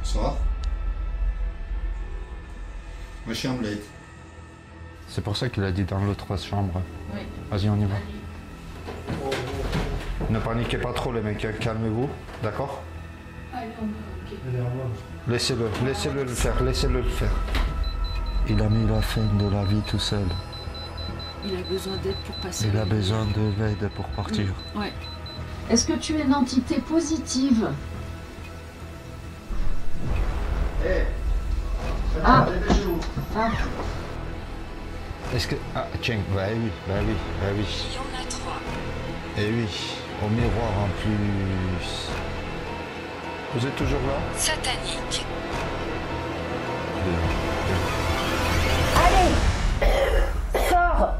Bonsoir. Monsieur Hamlet. C'est pour ça qu'il a dit dans l'autre chambre. Oui. Vas-y, on y va. Allez. Ne paniquez pas trop les mecs, hein. Calmez-vous, d'accord? Allez, on va, ok. Laissez-le le faire, laissez-le le faire. Il a mis la fin de la vie tout seul. Il a besoin d'aide pour passer. Il a besoin de l'aide pour partir. Ouais. Est-ce que tu es une entité positive? Ah. Ah. Est-ce que... Ah, tiens, bah oui. Il y en a 3. Et oui, au miroir en plus. Vous êtes toujours là? Satanique. Allez, sors.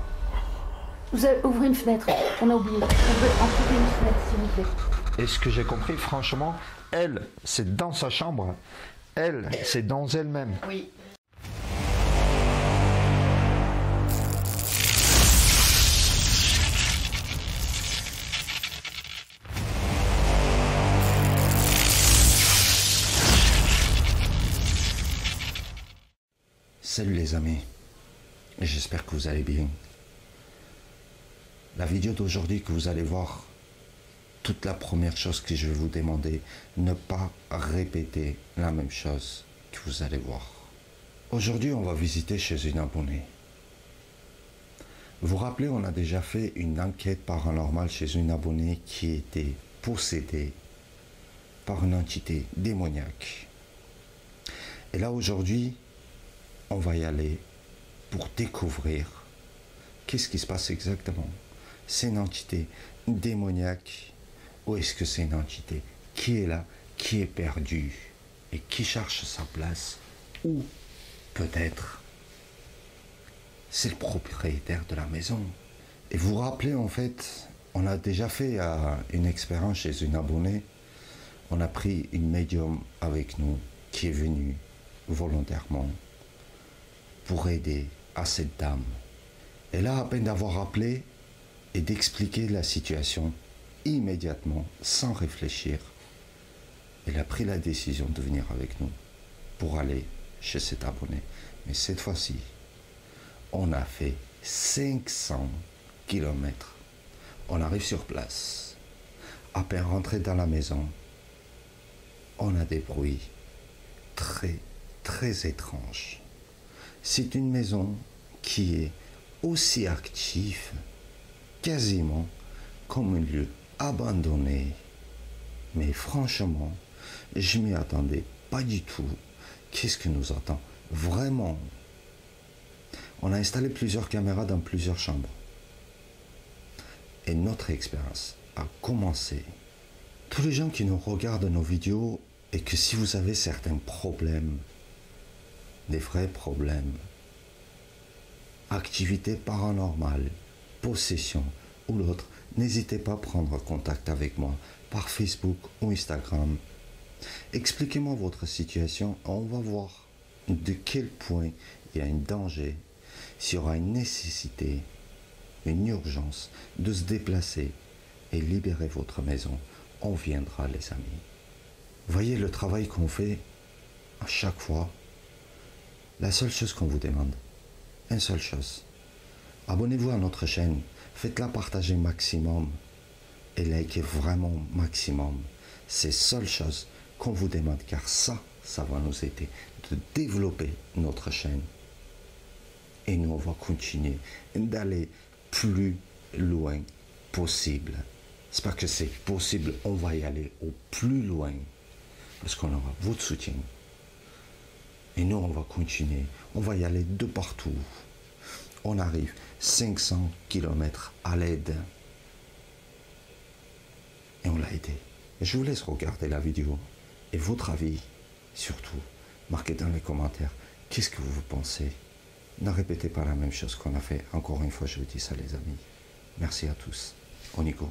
Vous avez ouvrez une fenêtre. On a oublié. On veut entrer une fenêtre, s'il vous plaît. Et ce que j'ai compris, franchement, elle, c'est dans sa chambre. Elle, c'est dans elle-même. Oui. Salut les amis, j'espère que vous allez bien. La vidéo d'aujourd'hui que vous allez voir, toute la première chose que je vais vous demander, ne pas répéter la même chose que vous allez voir. Aujourd'hui, on va visiter chez une abonnée. Vous vous rappelez, on a déjà fait une enquête paranormale chez une abonnée qui était possédée par une entité démoniaque. Et là, aujourd'hui, on va y aller pour découvrir qu'est-ce qui se passe exactement. C'est une entité démoniaque ou est-ce que c'est une entité qui est là, qui est perdue et qui cherche sa place, ou peut-être c'est le propriétaire de la maison. Et vous vous rappelez, en fait, on a déjà fait une expérience chez une abonnée. On a pris une médium avec nous qui est venue volontairement pour aider à cette dame. Et là, à peine d'avoir appelé et d'expliquer la situation, immédiatement, sans réfléchir, elle a pris la décision de venir avec nous pour aller chez cet abonné. Mais cette fois-ci, on a fait 500 km. On arrive sur place. À peine rentré dans la maison, on a des bruits très, très étranges. C'est une maison qui est aussi active, quasiment comme un lieu abandonné. Mais franchement, je m'y attendais pas du tout. Qu'est-ce que nous attend vraiment? On a installé plusieurs caméras dans plusieurs chambres. Et notre expérience a commencé. Tous les gens qui nous regardent nos vidéos, et que si vous avez certains problèmes, des vrais problèmes, activité paranormale, possession ou l'autre, n'hésitez pas à prendre contact avec moi par Facebook ou Instagram. Expliquez-moi votre situation et on va voir de quel point il y a un danger, s'il y aura une nécessité, une urgence de se déplacer et libérer votre maison. On viendra, les amis. Voyez le travail qu'on fait à chaque fois. La seule chose qu'on vous demande, une seule chose, abonnez-vous à notre chaîne, faites-la partager maximum et likez vraiment maximum. C'est la seule chose qu'on vous demande, car ça va nous aider de développer notre chaîne. Et nous, on va continuer d'aller plus loin possible. C'est pas que c'est possible, on va y aller au plus loin parce qu'on aura votre soutien. Et nous, on va continuer, on va y aller de partout. On arrive 500 km à l'aide. Et on l'a aidé. Je vous laisse regarder la vidéo. Et votre avis, surtout, marquez dans les commentaires. Qu'est-ce que vous pensez? Ne répétez pas la même chose qu'on a fait. Encore une fois, je vous dis ça, les amis. Merci à tous. On y go.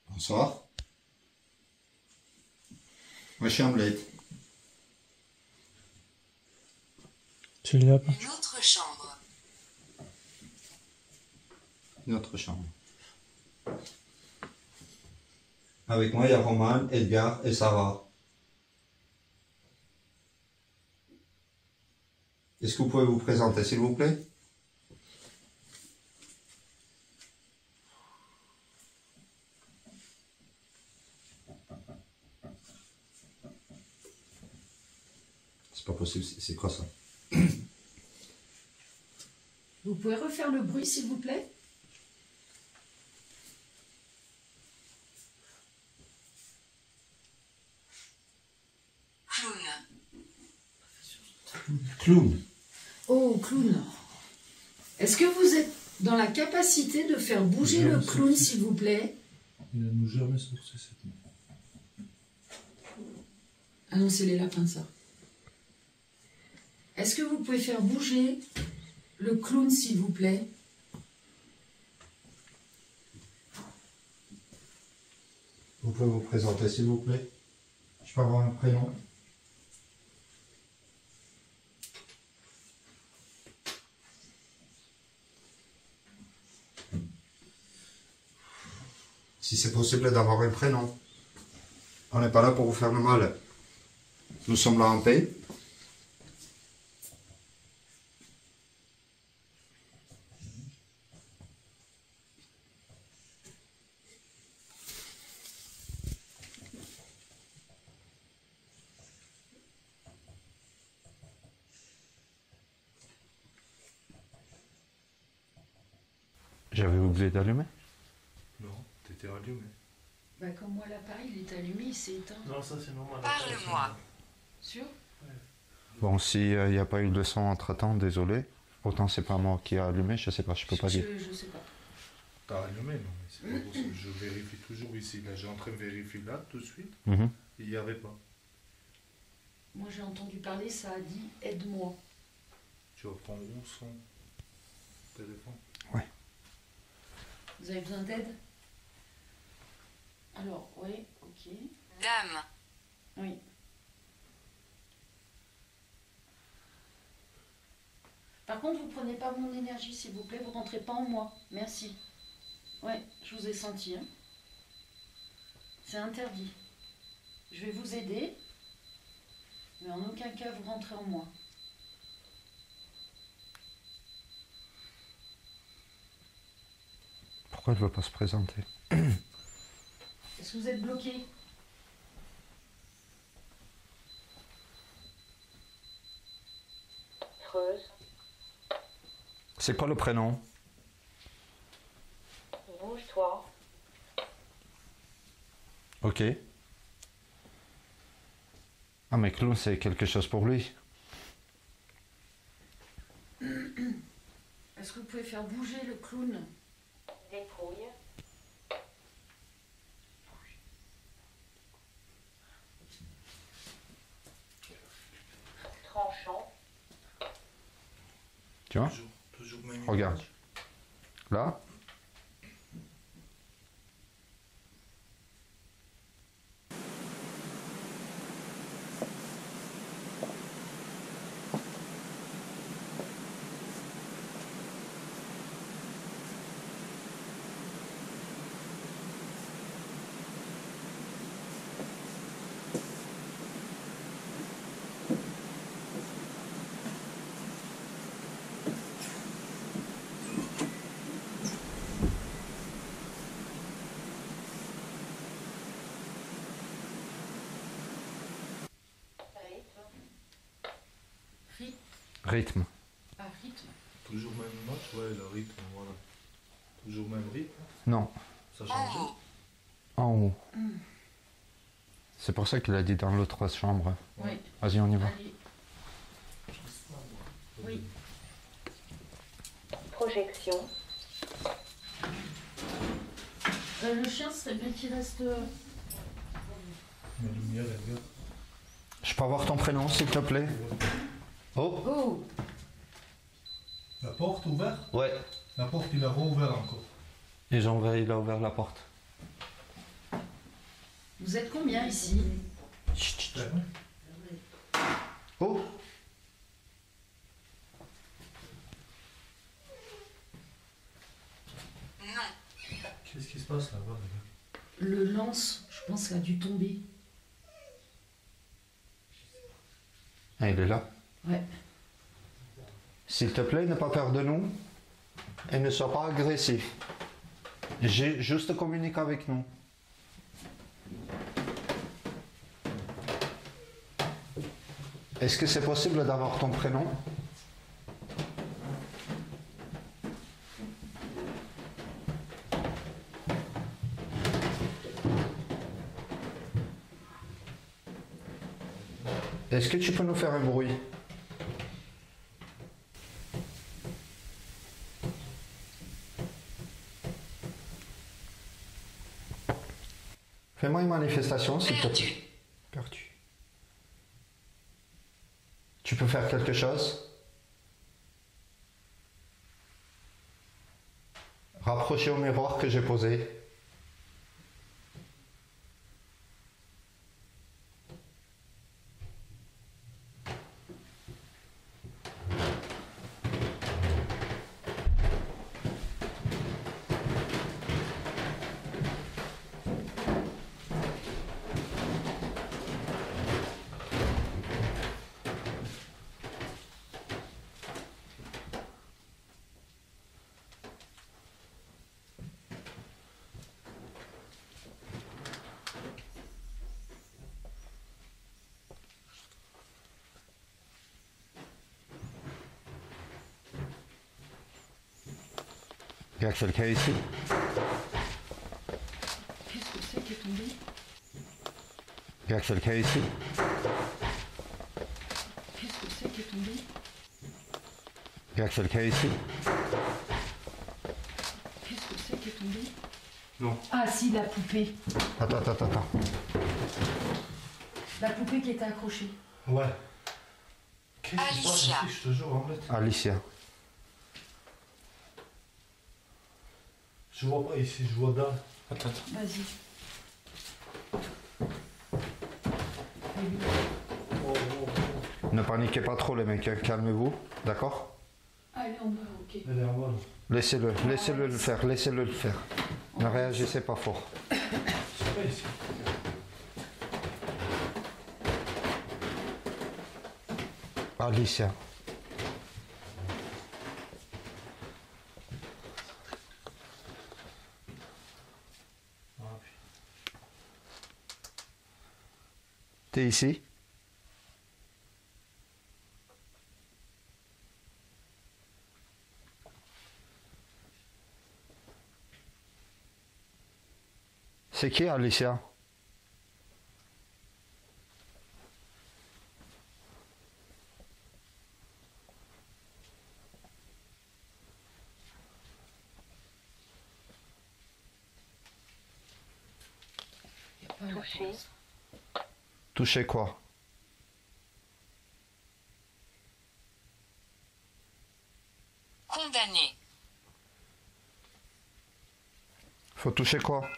Bonsoir. Ma chambrette. Tu l'as pas? Une autre chambre. Notre chambre. Avec moi, il y a Roman, Edgar et Sarah. Est-ce que vous pouvez vous présenter, s'il vous plaît? C'est pas possible, c'est quoi ça? Vous pouvez refaire le bruit, s'il vous plaît? Clown. Clown. Oh, clown. Est-ce que vous êtes dans la capacité de faire bouger le clown, s'il vous plaît? Il ne nous jamais sorti cette nuit. Ah non, c'est les lapins, ça. Est-ce que vous pouvez faire bouger le clown, s'il vous plaît? Vous pouvez vous présenter, s'il vous plaît? Je peux avoir un prénom? Si c'est possible d'avoir un prénom. On n'est pas là pour vous faire le mal. Nous sommes là en paix. J'avais oublié d'allumer. Non, t'étais allumé. Bah, comme moi, l'appareil, il est allumé, il s'est éteint. Non, ça c'est normal. Parle-moi. Sûr? Bon, s'il n'y a pas eu de son entre-temps, désolé. Autant c'est pas moi qui ai allumé, je sais pas, je peux pas dire. Je sais pas. T'as allumé, non, mais c'est pas possible. Je vérifie toujours ici. Là, j'ai en train de vérifier là tout de suite. Mhm. Il n'y avait pas. Moi, j'ai entendu parler, ça a dit « aide-moi Tu vas prendre où son téléphone? ». Vous avez besoin d'aide? Alors, oui, ok. Dame. Oui. Par contre, vous prenez pas mon énergie, s'il vous plaît. Vous rentrez pas en moi. Merci. Ouais, je vous ai senti. Hein. C'est interdit. Je vais vous aider, mais en aucun cas vous rentrez en moi. Pourquoi elle veut pas se présenter? Est-ce que vous êtes bloqué? Creuse, C'est quoi le prénom? bouge-toi, Ok. Ah mais clown c'est quelque chose pour lui. Est-ce que vous pouvez faire bouger le clown? dépouille, tranchant, Tu vois? Toujours même Regarde. image. Là. rythme, Rythme. Ah, rythme. Toujours même image, ouais, le rythme, voilà. Toujours même rythme. Non. Ça En change. haut. En haut. C'est pour ça qu'il a dit dans l'autre chambre. Oui. Vas-y, on y va. Allez. Oui. projection, Le chien, ce serait bien qu'il reste... La lumière, elle vient. Je peux avoir ton prénom, s'il te plaît? Oh. Oh! La porte ouverte? Ouais. La porte, il a rouvert encore. Et Jean-Ray, il a ouvert la porte. Vous êtes combien ici? Chut, chut. Ben ouais. Oh. Non. Qu'est-ce qui se passe là-bas? Le lance, je pense qu'il a dû tomber. Ah, il est là. Ouais. S'il te plaît, ne pas peur de nous et ne sois pas agressif. Juste communique avec nous. Est-ce que c'est possible d'avoir ton prénom? Est-ce que tu peux nous faire un bruit? Fais-moi une manifestation, s'il te plaît. Perdu. Tu peux faire quelque chose? Rapprocher au miroir que j'ai posé. Il y a quelqu'un ici? Qu'est-ce que c'est qui est tombé? Il y a quelqu'un ici? Qu'est-ce que c'est qui est tombé? Il y a quelqu'un ici? Qu'est-ce que c'est qui est tombé? Non. Ah si, la poupée. Attends. La poupée qui était accrochée. Ouais. Qu'est-ce qui se passe Alicia. ici, je te jure, en fait? Alicia. Je vois pas ici, je vois là. Attends. Vas-y. Ne paniquez pas trop les mecs, hein. Calmez-vous, d'accord? Allez, en bas, ok. Elle est en bas. Laissez-le le faire, laissez-le le faire. Ne réagissez pas fort. C'est pas ici. Alicia. Ah, puis. T'es ici? C'est qui Alicia? Y a pas la Touché. place. Toucher quoi? Condamné. Faut toucher quoi?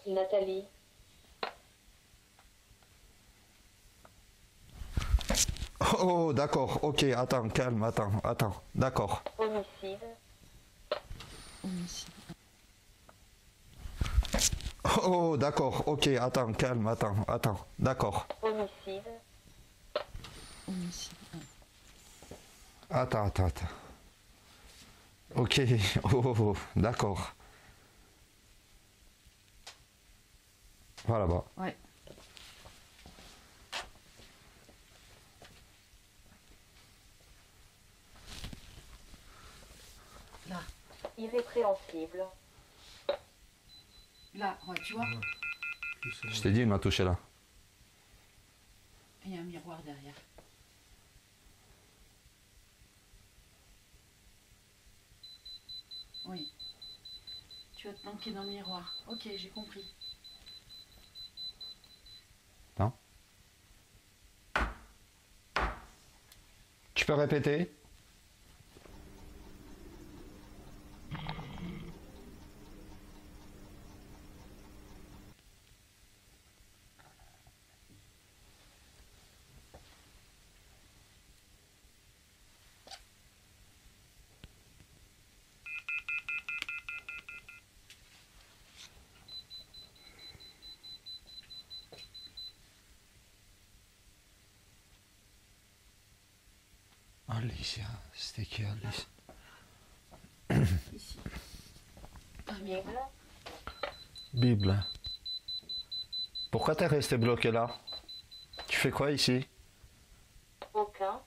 Nathalie. Oh, d'accord, ok, attends, calme, attends, d'accord. Homicide. Oh, d'accord, ok, attends, calme, attends, d'accord. Homicide. Attends. Ok, oh, d'accord. Voilà, bah. Ouais. Là, Irrépréhensible. là, ouais, tu vois, Je t'ai dit, il m'a touché là. il y a un miroir derrière. Oui. Tu vas te planquer dans le miroir. Ok, j'ai compris. Non? Tu peux répéter? Alicia, c'était qui Alice? Ici. Bible. Bible. Pourquoi t'es resté bloqué là? Tu fais quoi ici? Aucun.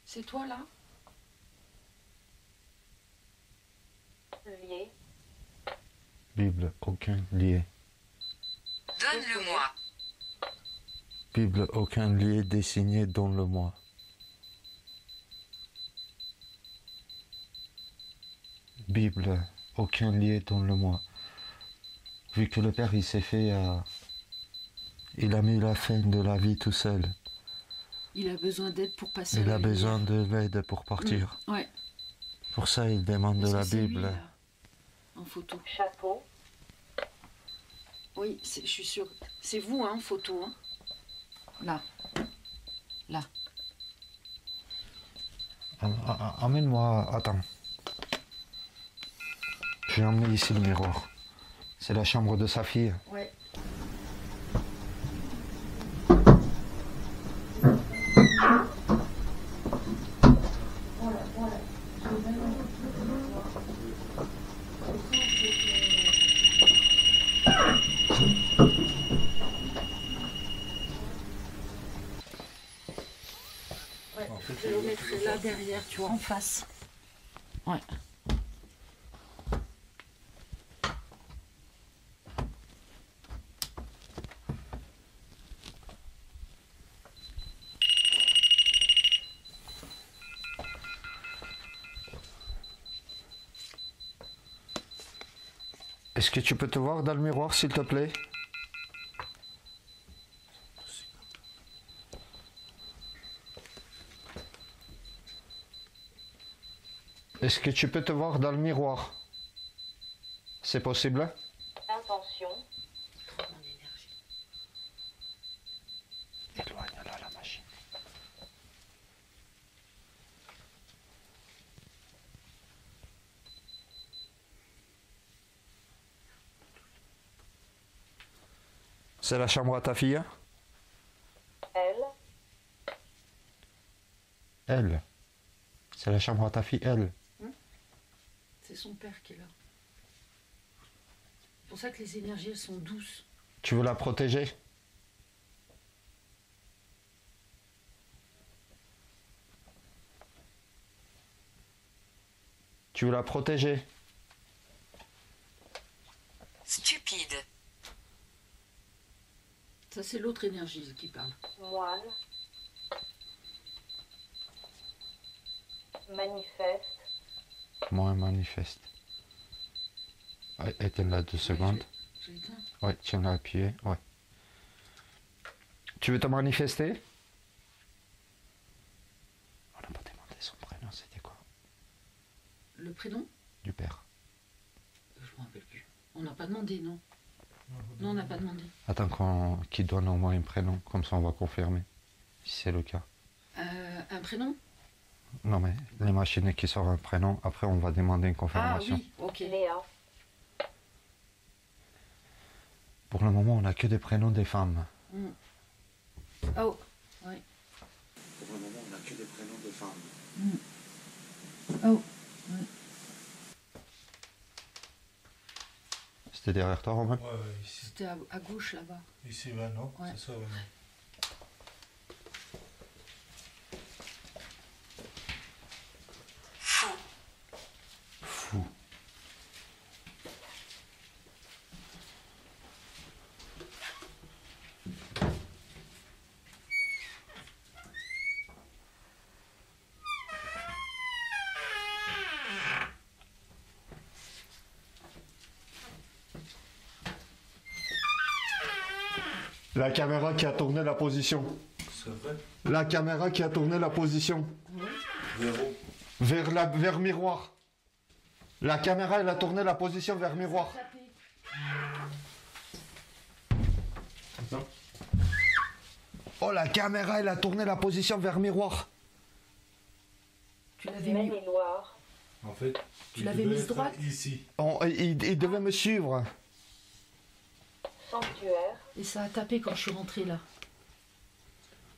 C'est toi là? Lié. Bible, aucun lié. Donne-le-moi. Bible, aucun lié dessiné, donne-le-moi. Bible, aucun lié, donne-le-moi. Vu que le père il s'est fait, il a mis la fin de la vie tout seul. Il a besoin d'aide pour passer Il à a la besoin lumière. de l'aide pour partir. Ouais. Pour ça, il demande de Est-ce la que c'est lui, Bible. là, en photo. Chapeau. Oui, je suis sûre. C'est vous, hein, en photo. Hein. Là. Là. Emmène-moi, attends. Je vais emmener ici le miroir. C'est la chambre de sa fille. Ouais. Ouais, je le mettrai là derrière, tu vois, en face. Ouais. Est-ce que tu peux te voir dans le miroir, s'il te plaît? Est-ce que tu peux te voir dans le miroir? C'est possible? Intention. Éloigne-la, la machine. C'est la chambre à ta fille? Elle. Elle. C'est la chambre à ta fille, elle. C'est son père qui est là. C'est pour ça que les énergies, elles sont douces. Tu veux la protéger? Tu veux la protéger? Stupide. Ça, c'est l'autre énergie qui parle. Moine. Manifeste. Moi, manifeste. Ouais, éteins-la 2 secondes. J'ai éteint. Ouais, tiens-la appuyée. Ouais. Tu veux te manifester? On n'a pas demandé son prénom, c'était quoi? Le prénom? Du père. Je me rappelle plus. On n'a pas demandé, non? Non, on n'a pas demandé. Attends qu'il donne au moins un prénom, comme ça on va confirmer, si c'est le cas. Un prénom? Non mais les machines qui sortent un prénom, après on va demander une Ah confirmation. oui, ok. Léa. Pour le moment, on n'a que des prénoms des femmes. Oh, oui. Pour le moment, on n'a que des prénoms de femmes. Oh, oui. C'était derrière toi, Romain? Ouais, ici. C'était à gauche là-bas. Ici, ouais, non? Ouais. C'est ça, ouais, non. Fou. Fou. La caméra qui a tourné la position. C'est vrai? La caméra qui a tourné la position. Vers où? Vers miroir. La caméra, elle a tourné la position vers miroir. Attends. Oh, la caméra, elle a tourné la position vers miroir. Tu l'avais mis. Maine-et-Loire. En fait, Tu il l'avais devait mise être droite? Ici. Il devait me suivre. Sanctuaire. Et ça a tapé quand je suis rentrée là.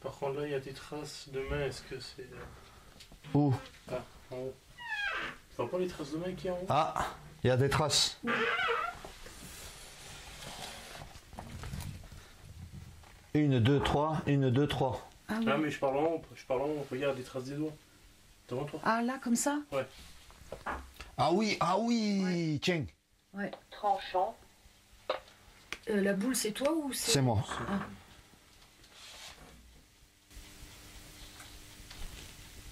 Par contre, là, il y a des traces de main. Est-ce que c'est... Où? Ah, en haut. Tu vois pas les traces de main qui y a en haut? Ah, il y a des traces. Une, deux, trois, une, deux, trois. Ah oui. Ah, mais je parle en haut. Regarde les traces des doigts. Devant toi. Ah là, comme ça? Ah oui, Ouais. tiens, Ouais. tranchant, La boule, c'est toi ou c'est... c'est moi. Ah.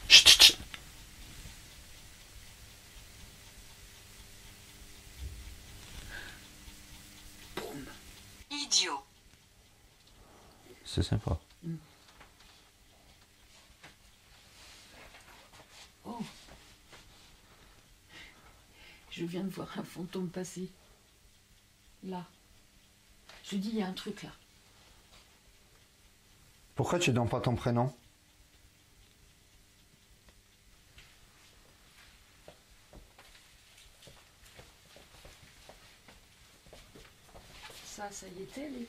Chut, chut, chut. Idiot. C'est sympa. Oh. Je viens de voir un fantôme passer. Là. Je dis, il y a un truc là. Pourquoi tu donnes pas ton prénom? Ça y était, les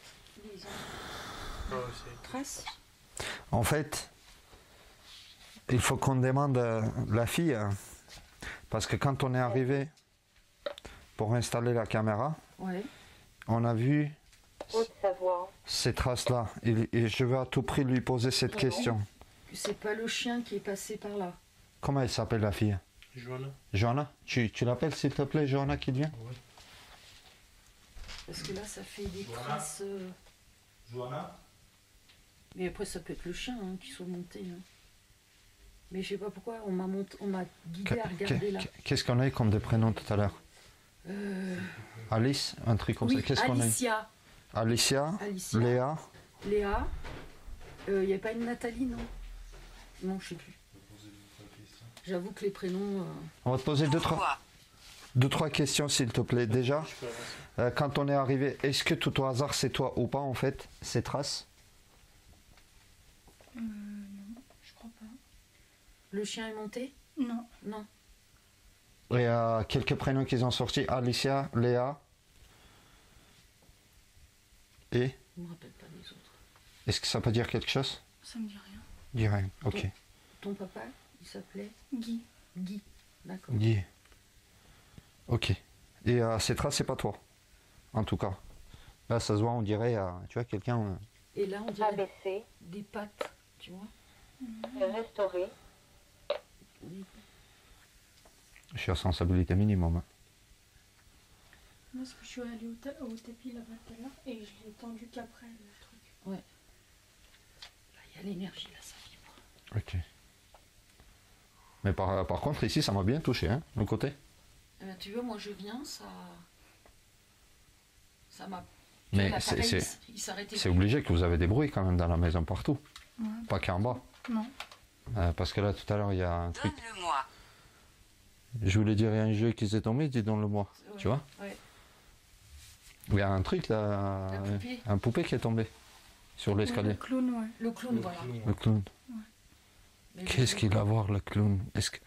Ah, ouais, c'est... traces. En fait, il faut qu'on demande la fille, parce que quand on est arrivé pour installer la caméra, Ouais. on a vu Haute-Savoie, ces traces-là. Et je veux à tout prix lui poser cette Ouais. question. Que c'est pas le chien qui est passé par là. Comment elle s'appelle la fille? Johanna. Johanna? Tu l'appelles s'il te plaît, Johanna qui vient? Ouais. Parce que là, ça fait des Voilà. traces. Johanna? Mais après, ça peut être le chien qui soit monté. Hein. Mais je sais pas pourquoi, on m'a guidé à regarder là. Qu'est-ce qu'on a eu comme des prénoms tout à l'heure? Alice? Un truc comme Oui, ça. Qu'est-ce qu'on a eu? Alicia. Alicia? Alicia. Léa? Léa. Il n'y a pas une Nathalie, non? Non, je sais plus. J'avoue que les prénoms. On va te poser Pourquoi? deux, trois questions s'il te plaît. Déjà, Je peux avancer. quand on est arrivé, est-ce que tout au hasard c'est toi ou pas en fait, ces traces? Non, je crois pas. Le chien est monté? Non. Non. Et quelques prénoms qu'ils ont sortis, Alicia, Léa. Et Je me rappelle pas des autres. est-ce que ça peut dire quelque chose? Ça me dit rien. Dis rien. Ok. Ton papa, il s'appelait Guy. Guy. D'accord. Dis. Ok. Et ces traces, c'est pas toi. En tout cas. Là, ça se voit, on dirait, tu vois, quelqu'un. Et là, on dirait abaissé, des pattes, tu vois. restauré, Je suis à sensibilité minimum. Hein. Moi, parce que je suis allée au tapis là-bas tout à l'heure et je l'ai tendu qu'après le truc. Là, il y a l'énergie, là, ça vibre. Ok. Mais par contre, ici, ça m'a bien touché, hein, le côté. Eh ben, tu vois, moi, je viens, ça m'a... Mais l'appareil, c'est il s'arrêtait. c'est obligé que vous avez des bruits quand même dans la maison partout. Ouais. Pas qu'en bas. Non. Parce que là, tout à l'heure, il y a un truc. Donne-le-moi. Je voulais dire, il y a un jeu qui s'est tombé, dis donc le moi. Ouais, Tu vois? ouais. Il y a un truc là. La poupée. Un poupée qui est tombé sur l'escalier. Le clown, ouais. Le clown, voilà. Le clown. Mais Qu'est-ce qu'il a à voir, le clown? Est-ce que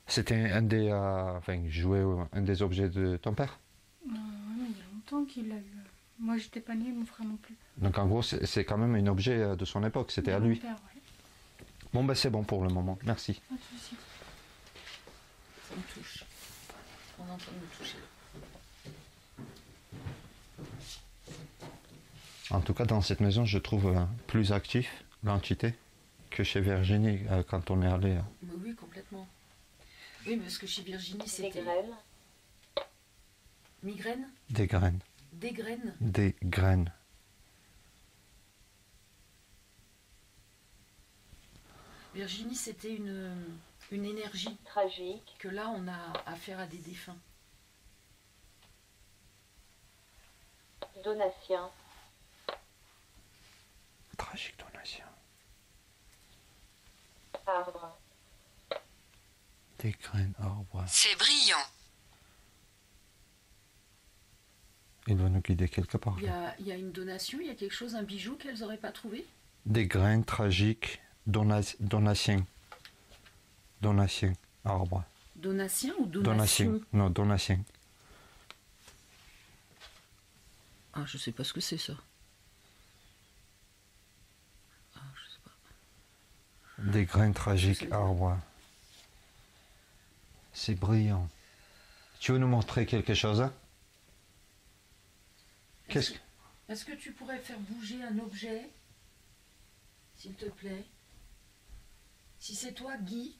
c'était un des. Enfin, jouait un des objets de ton père? Ouais, mais il y a longtemps qu'il l'a eu. Moi, j'étais pas née, mon frère non plus. Donc en gros, c'est quand même un objet de son époque, c'était à Mon lui. père, ouais. Bon, ben c'est bon pour le moment, merci. Pas de soucis. ça me touche. On est en train de me toucher. En tout cas, dans cette maison, je trouve plus actif l'entité que chez Virginie quand on est allé. Mais oui, complètement. Oui, parce que chez Virginie, des c'était grêles, migraine, Des graines. des graines. Des graines. Virginie, c'était une énergie tragique, que là, on a affaire à des défunts. donatien, Tragique donation. arbre, Des graines arbres. C'est brillant. Il va nous guider quelque part. Il y a une donation, il y a quelque chose, un bijou qu'elles n'auraient pas trouvé. Des graines tragiques. Donation. Donation. Arbre. Donatien ou donation? Donation. Non, donation. Ah, je sais pas ce que c'est ça. Ah, je sais pas. Des grains tragiques, arbre. C'est brillant. Tu veux nous montrer quelque chose, hein? Qu'est-ce que... Est-ce que tu pourrais faire bouger un objet, s'il te plaît? Si c'est toi, Guy,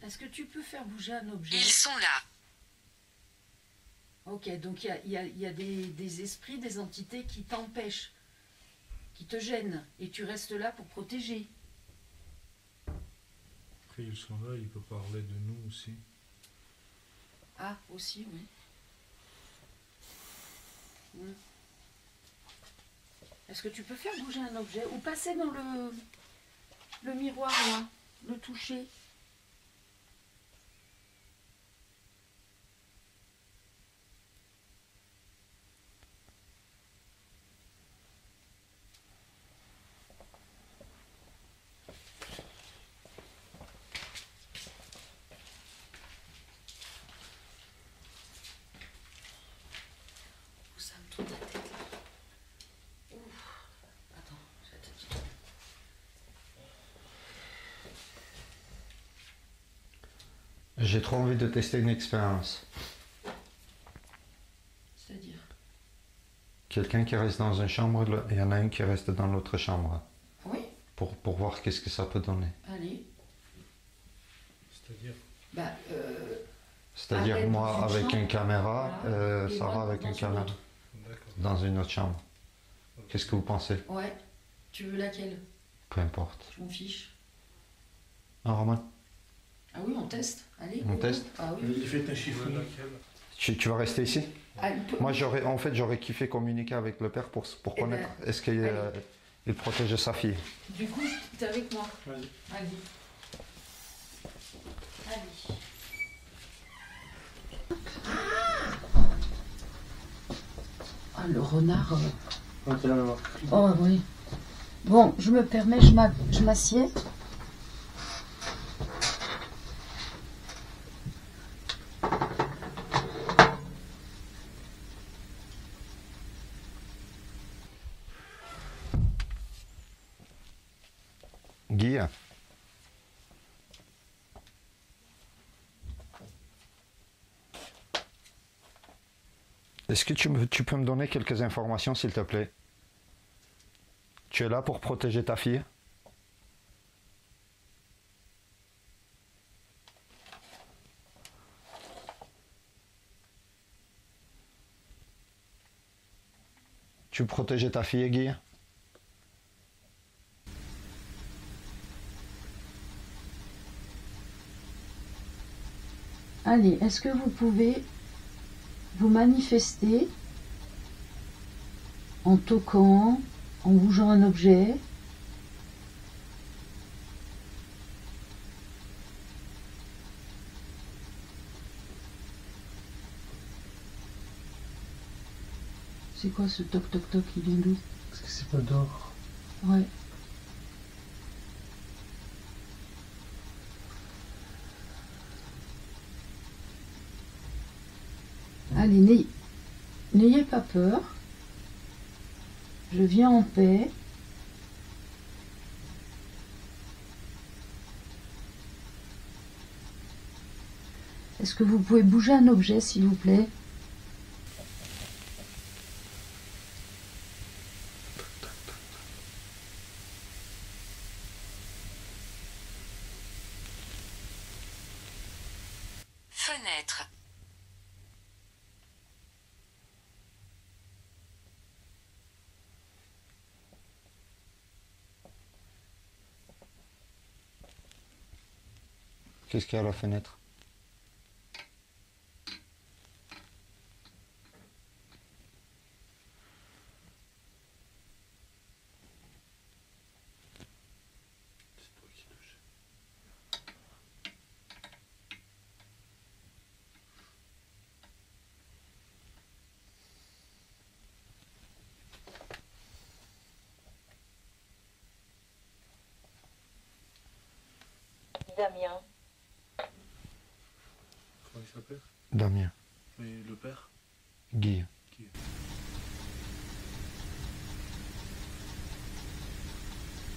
est-ce que tu peux faire bouger un objet? Ils sont là. Ok, donc il y a des esprits, des entités qui t'empêchent, qui te gênent, et tu restes là pour protéger. Après, ils sont là, il peut parler de nous aussi. Ah, aussi, oui. Mm. Est-ce que tu peux faire bouger un objet ou passer dans le miroir, là, le toucher? Ça me tourne la tête là. Ouf. Attends, j'ai la tête qui tourne. J'ai trop envie de tester une expérience. C'est-à-dire? Quelqu'un qui reste dans une chambre, il y en a un qui reste dans l'autre chambre. Oui, Pour voir qu'est-ce que ça peut donner. allez. C'est-à-dire, Bah, C'est-à-dire Arrête moi dans une avec chambre, une caméra, voilà, et Sarah moi avec dans une une caméra. autre. d'accord. Dans une autre chambre. Qu'est-ce que vous pensez? Ouais. Tu veux laquelle? Peu importe. Je m'en fiche. Ah, Roman, Ah oui, on teste. Allez. On go. teste? Ah oui. Il fait un chiffon. Laquelle? tu vas rester ici? Ah, il peut- Moi, j'aurais kiffé communiquer avec le père pour Eh connaître. ben, Est-ce qu'il allez. il protège sa fille? Du coup, t'es avec moi. Vas-y. Allez. Allez. Ah, le renard. Oh oui. Bon, je me permets, je m'assieds. Guy? Est-ce que tu peux me donner quelques informations, s'il te plaît? Tu es là pour protéger ta fille? Tu veux protéger ta fille, Guy? Allez, est-ce que vous pouvez vous manifester en toquant, en bougeant un objet? C'est quoi ce toc toc toc, il vient d'où? Est-ce que c'est pas d'or? Ouais. Allez, n'ayez pas peur. Je viens en paix. Est-ce que vous pouvez bouger un objet, s'il vous plaît? Fenêtre. Qu'est-ce qu'il y a à la fenêtre? C'est toi qui touches. Damien, Comment il s'appelle? Damien. Mais le père? Guy.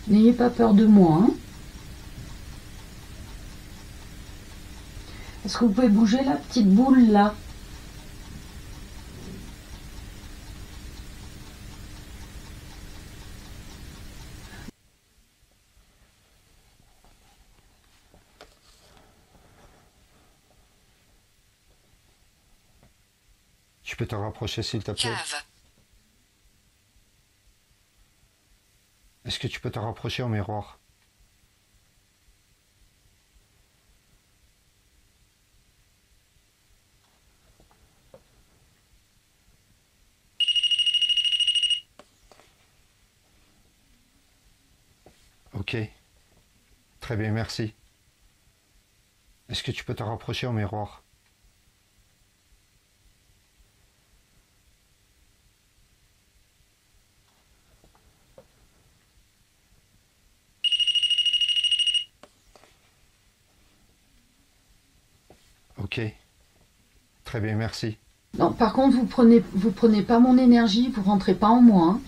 N'ayez pas peur de moi, hein. Est-ce que vous pouvez bouger la petite boule là? Tu peux te rapprocher s'il te plaît? Cave. Est-ce que tu peux te rapprocher au miroir? Ok. Très bien, merci. Est-ce que tu peux te rapprocher au miroir? Ok. Très bien, merci. Non, par contre, vous prenez pas mon énergie, vous rentrez pas en moi. Hein.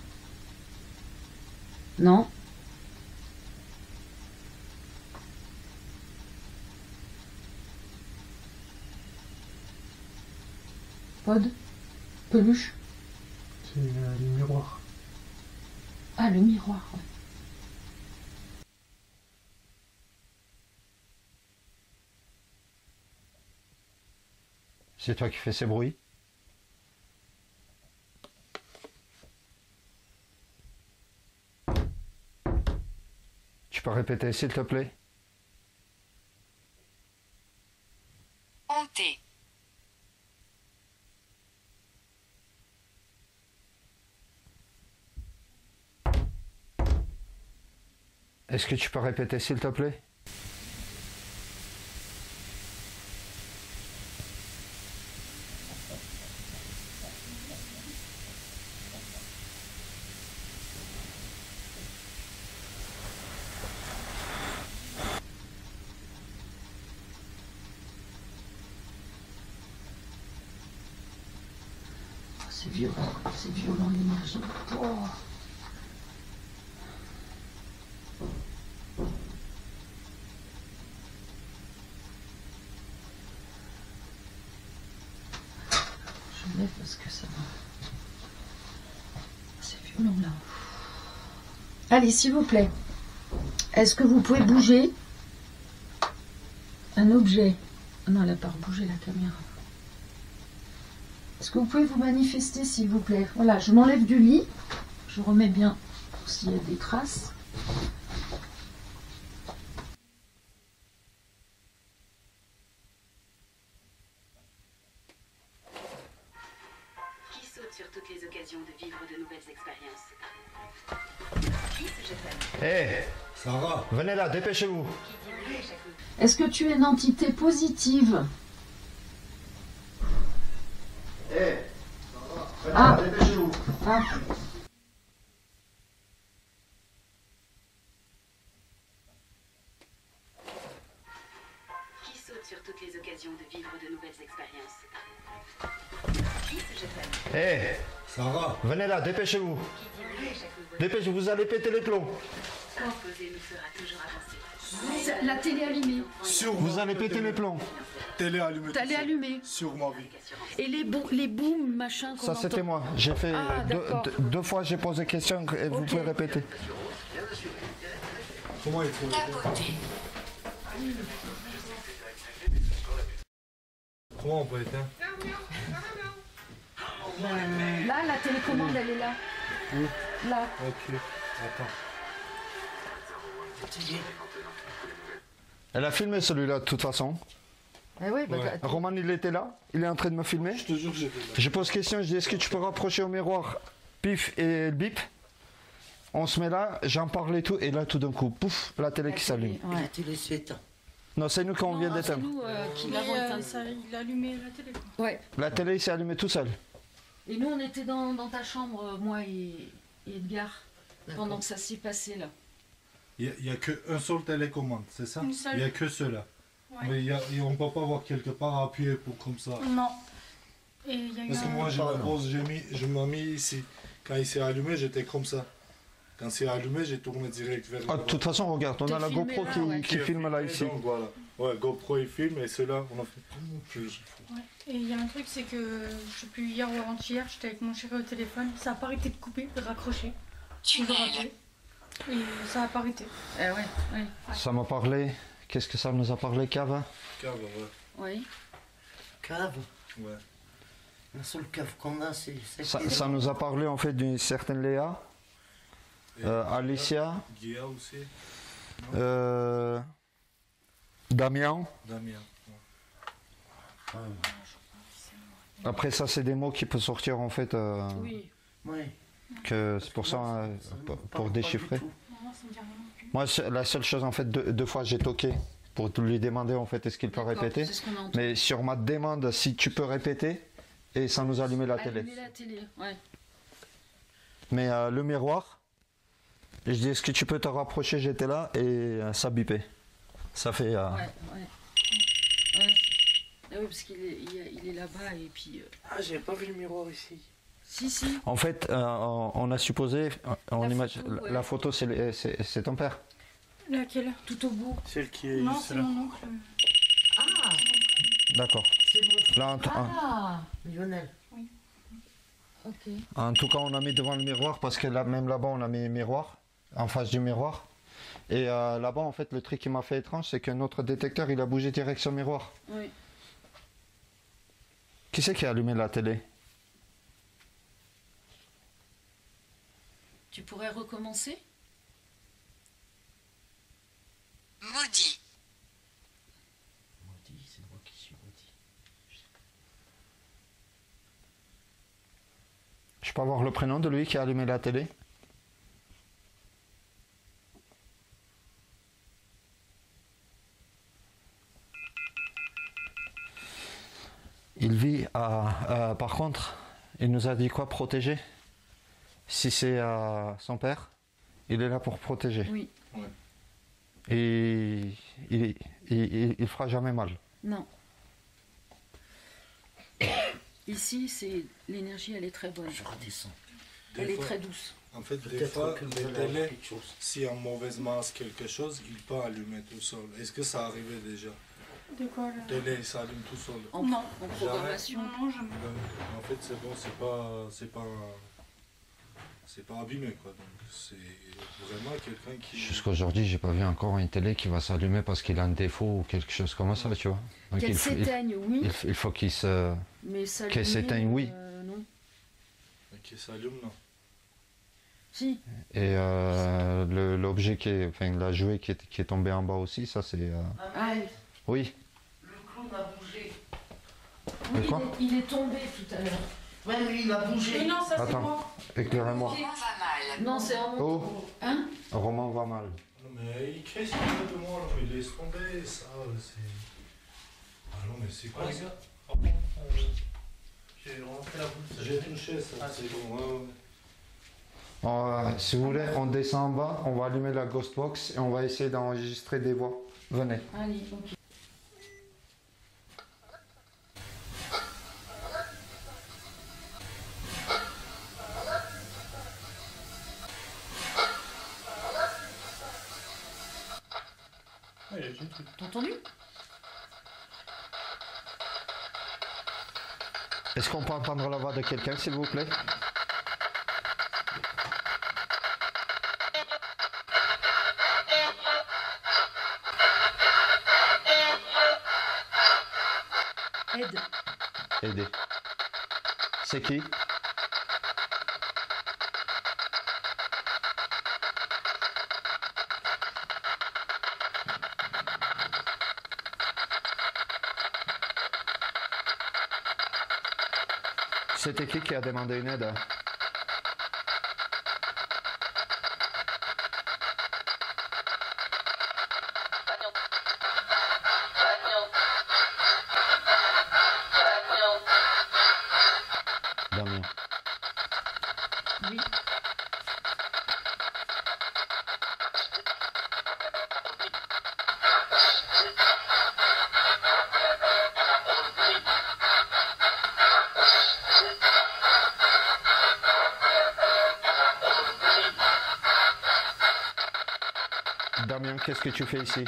Non. Pod? Peluche? C'est le miroir. Ah, le miroir, ouais. C'est toi qui fais ces bruits? Tu peux répéter s'il te plaît? Hanté. Est-ce que tu peux répéter s'il te plaît? C'est violent l'énergie. Oh. Je lève parce que ça va. C'est violent là. Allez, s'il vous plaît. Est-ce que vous pouvez bouger un objet? Ah non, elle n'a pas rebougé la caméra. Est-ce que vous pouvez vous manifester, s'il vous plaît? Voilà, je m'enlève du lit. Je remets bien pour s'il y a des traces. Qui saute sur toutes les occasions de vivre de nouvelles expériences? Qui se jette à Hé, Sarah, venez là, dépêchez-vous. Est-ce que tu es une entité positive? Ah. Dépêchez-vous. Ah. Qui saute sur toutes les occasions de vivre de nouvelles expériences? Qui se jette à Hé, Sarah, venez là, dépêchez-vous. Dépêchez-vous, vous allez péter les plombs. Composer nous fera toujours avancer. La télé allumée. sur Vous allez péter les plombs. Télé allumée. Télé allumée. Sur ma vie. Et les booms, machin qu'on Ça c'était entend. moi. J'ai fait Ah, d'accord. deux fois, j'ai posé question et vous Ok. pouvez répéter. Comment il faut Tapoter. Comment on peut éteindre? Là, la télécommande, elle est là. Là. Ok, attends. Elle a filmé celui-là de toute façon. Eh oui, bah, Ouais. Roman il était là, il est en train de me filmer. Je te jure que j'étais là. Je pose question, je dis est-ce que tu peux rapprocher au miroir pif et bip. On se met là, j'en parle et tout, et là tout d'un coup, pouf, la télé qui s'allume. Ouais. Tu laisses éteindre. Non, c'est nous qu'on vient C'est d'éteindre. nous qui Mais, l'avons éteint. il a allumé la télé. Quoi. Ouais. La télé s'est allumée tout seul. Et nous, on était dans ta chambre, moi et Edgar, pendant que ça s'est passé là. Il n'y a qu'un seul télécommande, c'est ça? Une seule. Il n'y a que cela. Ouais. Mais on ne peut pas avoir quelque part à appuyer pour comme ça. Non. Et il y a eu Parce que un... moi, je m'ai mis ici. Quand il s'est allumé, j'étais comme ça. Quand c'est allumé, j'ai tourné direct vers Ah, le de toute façon, regarde, on a la filmé GoPro là, ouais. qui filme là ici. Donc voilà. Ouais, GoPro il filme et ceux-là, on en fait plus. Ouais. Et il y a un truc, c'est que, je sais plus, hier ou avant-hier, j'étais avec mon chéri au téléphone, ça a pas arrêté de couper, de raccrocher. Je le rappelais. Et ça a pas arrêté. Ouais, ouais. Ça m'a parlé. Qu'est-ce que ça nous a parlé, Cave? Cave, ouais. Oui. Cave. Ouais. La seule cave qu'on a, c'est celle Ça, qui est- ça nous a parlé en fait d'une certaine Léa, Et Alicia, Guilla aussi. Damien. Damien. Ouais. Après ça, c'est des mots qui peuvent sortir en fait. Oui. Ouais. Que c'est pour ça, pour déchiffrer. Non, ça me dit rien non plus. Moi, la seule chose en fait, deux fois j'ai toqué pour lui demander en fait est-ce qu'il peut D'accord, répéter. c'est ce qu'on a entendu. Mais sur ma demande, si tu peux répéter, et ça nous a allumé la télé. Allumer la télé, ouais. Mais le miroir, je dis est-ce que tu peux te rapprocher, j'étais là et ça bipait. Ça fait. Ouais. Ah oui, parce qu'il est là-bas et puis. Ah, j'ai pas vu le miroir ici. Si. En fait, on a supposé, La photo, ouais. c'est ton père. Laquelle? Tout au bout. Celle qui est Non, juste c'est là. mon oncle. Ah D'accord. C'est mon frère. Là, Ah Lionel. Ok. en tout cas, on a mis devant le miroir parce que là, même là-bas, on a mis un miroir en face du miroir. Et là-bas, en fait, le truc qui m'a fait étrange, c'est que notre détecteur, il a bougé direction miroir. Oui. Qui c'est qui a allumé la télé? Tu pourrais recommencer? Maudit. Maudit, c'est moi qui suis maudit. Je peux avoir le prénom de lui qui a allumé la télé? Il vit à... par contre, il nous a dit quoi? Protéger. Si c'est son père, il est là pour protéger. Oui. Ouais. Et il fera jamais mal. Non. Ici, c'est l'énergie, elle est très bonne. Je redescends. Elle Des est fois- très douce. En fait, des Peut-être fois, que les vous allez télés, avoir quelque chose. si un mauvaise masse quelque chose, il peut allumer tout seul. Est-ce que ça arrivait déjà? De quoi là? Télé, ça allume tout seul. Non. En programmation. Non, jamais. En fait, c'est bon, c'est pas abîmé, quoi. Donc, c'est vraiment quelqu'un qui... Jusqu'à aujourd'hui, j'ai pas vu encore une télé qui va s'allumer parce qu'il a un défaut ou quelque chose comme ça, tu vois. Donc Qu'elle s'éteigne, oui. il faut qu'il se... Mais ça qu'elle s'éteigne, oui. Non. Qui s'allume, non. Si. Et l'objet la jouet qui est tombé en bas aussi, ça c'est... Ah Oui. Le clown a bougé. oui. De quoi Il est tombé tout à l'heure. Ouais, oui, il a bougé. Mais non, ça c'est Attends. moi. Éclairez-moi. On va mal. Non, c'est un Oh. autre. Hein? Roman va mal. Non, mais il crée sur de moi, là, mais laisse tomber, ça, c'est... Ah non, mais c'est quoi ça? J'ai rentré la boule. J'ai touché ça, c'est bon, ouais. Si vous voulez, on descend en bas, on va allumer la ghost box et on va essayer d'enregistrer des voix. Venez. Allez, ok. T'as entendu? Est-ce qu'on peut entendre la voix de quelqu'un, s'il vous plaît? Aide. Aidez. C'est qui? C'était qui a demandé une aide? Damien. Oui. Damien, qu'est-ce que tu fais ici?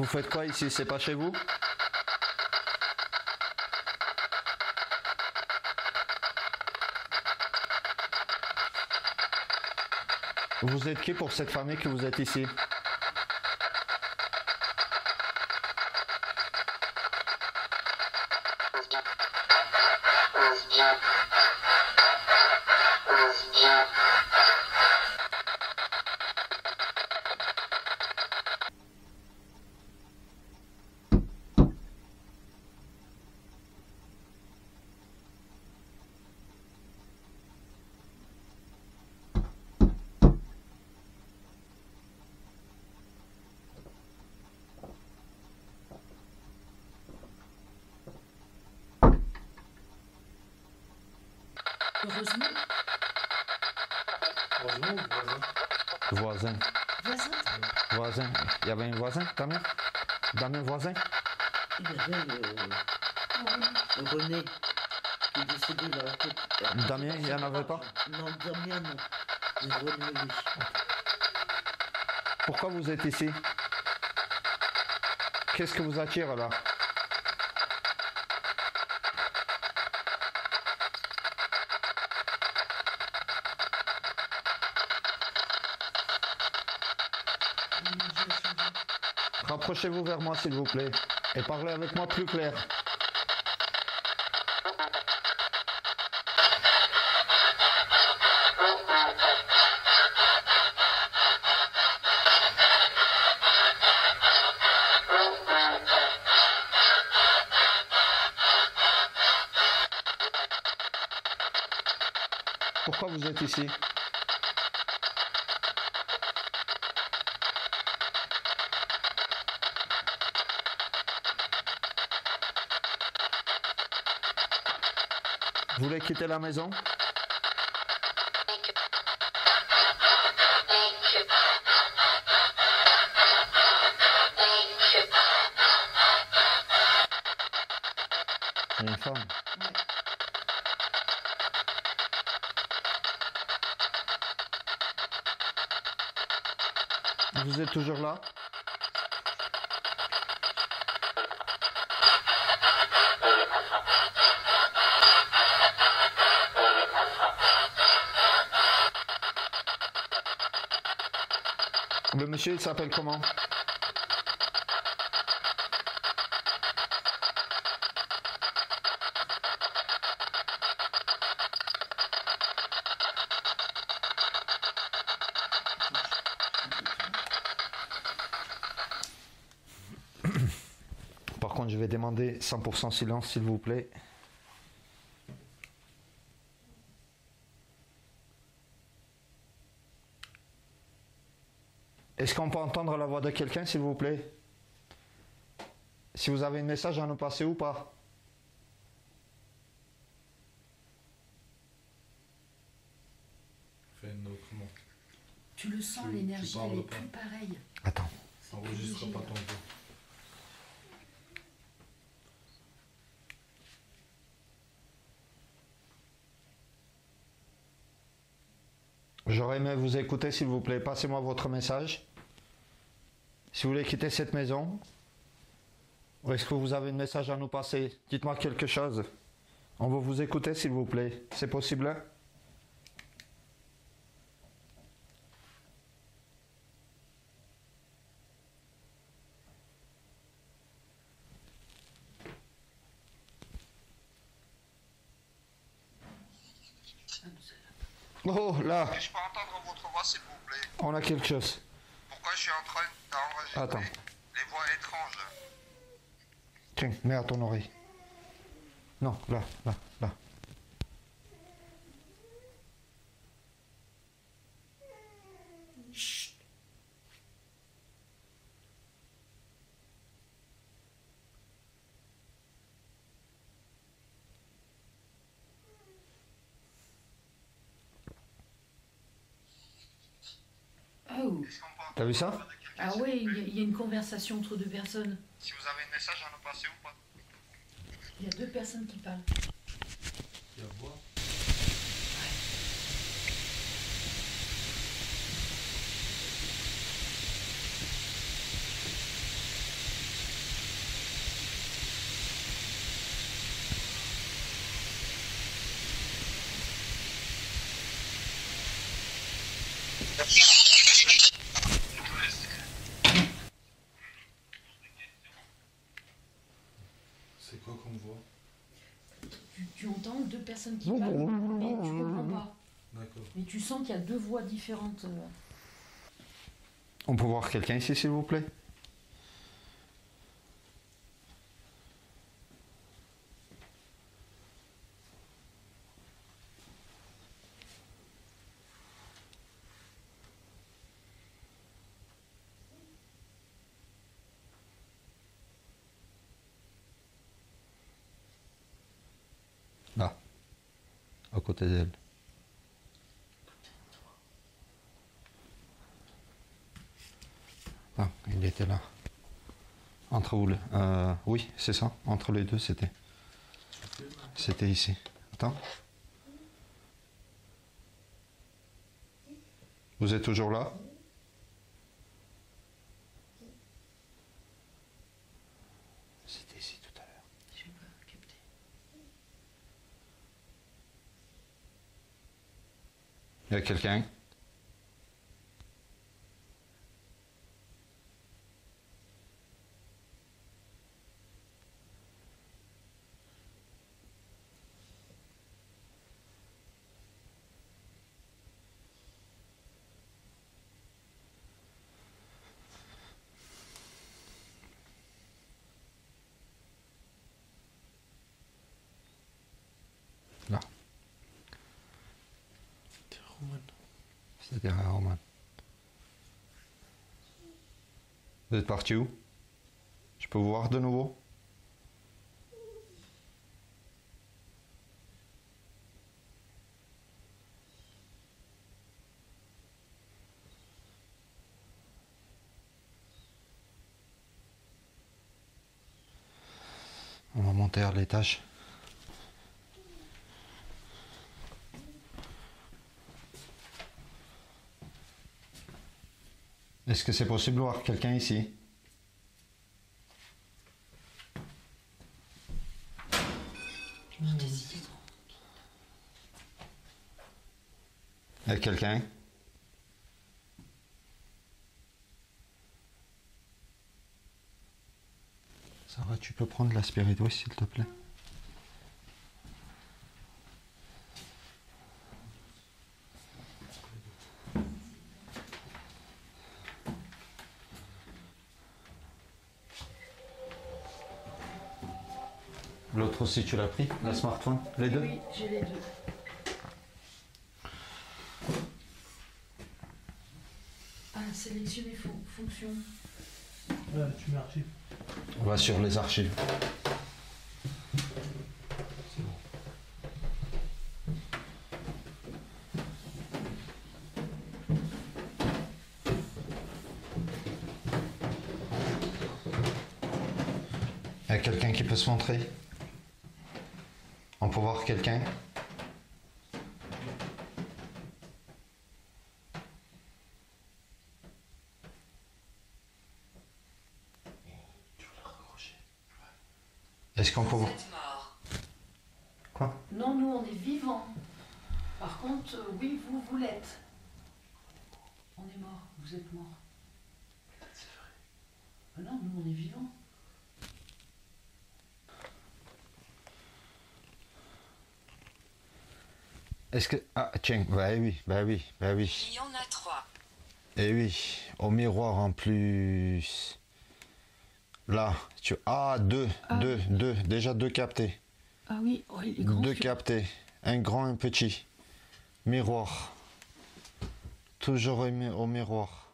Vous faites quoi ici? C'est pas chez vous? Vous êtes qui pour cette famille que vous êtes ici? Heureusement. Heureusement ou voisin? Voisin. Voisin. Voisin. Il y avait un voisin, Damien? Damien voisin? Il y avait René qui est décédé là. Damien, il n'y en avait pas? Non, Damien non. Mais René oui. Pourquoi vous êtes ici? Qu'est-ce que vous attire là? Rapprochez-vous vers moi s'il vous plaît et parlez avec moi plus clair. Pourquoi vous êtes ici? Vous voulez quitter la maison? C'est une femme. Vous êtes toujours là? Le monsieur, il s'appelle comment? Par contre, je vais demander 100% silence, s'il vous plaît. Est-ce qu'on peut entendre la voix de quelqu'un, s'il vous plaît? Si vous avez un message à nous passer ou pas? Fais autrement. Tu le sens, Tu l'énergie, parles elle est pas. plus pareille. Attends. Ça enregistre pas ton voix. J'aurais aimé vous écouter, s'il vous plaît. Passez-moi votre message. Si vous voulez quitter cette maison, ou est-ce que vous avez un message à nous passer? Dites-moi quelque chose. On va vous écouter, s'il vous plaît. C'est possible? Oh, là, Je peux entendre votre voix, s'il vous plaît. on a quelque chose. Pourquoi je suis en train d'enregistrer Attends. les voix étranges? Tiens, mets à ton oreille. Non, là, là, là. Chut. Oh. T'as vu ça? Ah ouais, il y a une conversation entre deux personnes. Si vous avez un message à nous passer ou pas? Il y a deux personnes qui parlent. Il y a voix. C'est quoi qu'on voit? Tu entends deux personnes qui parlent, mais tu comprends pas. D'accord. Mais tu sens qu'il y a deux voix différentes. On peut voir quelqu'un ici, s'il vous plaît? Là, à côté d'elle. Ah, il était là. Entre vous, oui, c'est ça. Entre les deux, c'était. C'était ici. Attends. Vous êtes toujours là? C'était ici tout à l'heure. Je n'ai pas capté. Il y a quelqu'un? Là. C'est derrière Roman. Vous êtes parti où? Je peux vous voir de nouveau? On va monter à l'étage. Est-ce que c'est possible de voir quelqu'un ici? Il y a quelqu'un? Sarah, tu peux prendre la spiridouille, s'il te plaît? L'autre aussi, tu l'as pris? La smartphone? Les deux? Oui, j'ai les deux. Ah, sélectionner fonction. Tu mets archive. On va sur les archives. Il y a quelqu'un qui peut se montrer? On peut voir quelqu'un? Est-ce qu'on peut voir? Quoi? Non, nous on est vivants. Par contre, oui, vous l'êtes. On est mort, vous êtes mort. C'est vrai. Ah non, nous on est vivants. Est-ce que... Ah, tiens, bah oui, bah oui, bah oui. Il y en a 3. Eh oui, au miroir en plus. Là, tu... Ah, deux, déjà deux captés. Ah oui, oh, il est grand. Deux captés, un grand, un petit. Miroir. Toujours au miroir.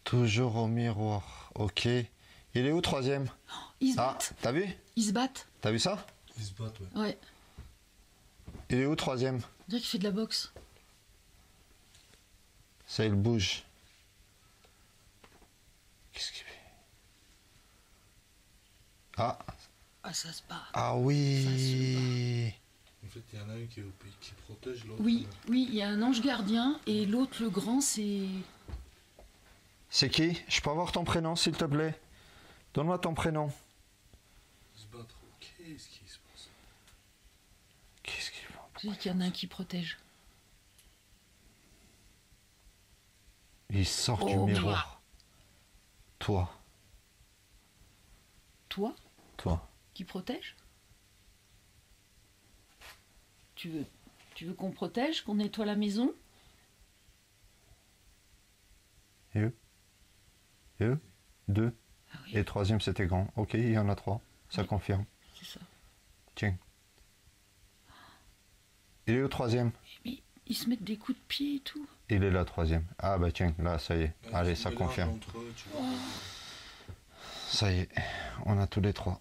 Toujours au miroir, ok. Il est où, troisième? Ils se Ah, battent. t'as vu? Ils se battent. T'as vu ça? Ils se battent, ouais. Ouais. Il est où, troisième? On dirait qu'il fait de la boxe. Ça, il bouge. Qu'est-ce qu'il fait? Ah. Ah, ça se bat. Ah oui. En fait, il y en a un qui protège l'autre. Oui, oui, il y a un ange gardien et l'autre, le grand, c'est... C'est qui? Je peux avoir ton prénom, s'il te plaît? Donne-moi ton prénom. Ils se battent. Qu'est-ce qui se passe? Qu'est-ce qu'ils font? Je dis qu'il y en a un qui protège. Il sort du Oh, miroir. Toi. Toi Toi. qui protège? Tu veux qu'on protège, qu'on nettoie la maison? Et eux? Et eux? 2. Ah oui, Et le troisième, c'était grand. Ok, il y en a 3. Ça Oui. confirme. c'est ça. Tiens. Et le troisième? Mais ils se mettent des coups de pied et tout. Il est là, troisième. Ah bah tiens, là, ça y est. Bah, Allez, ils se ça mélangent confirme. entre eux, tu vois. Ça y est. On a tous les 3.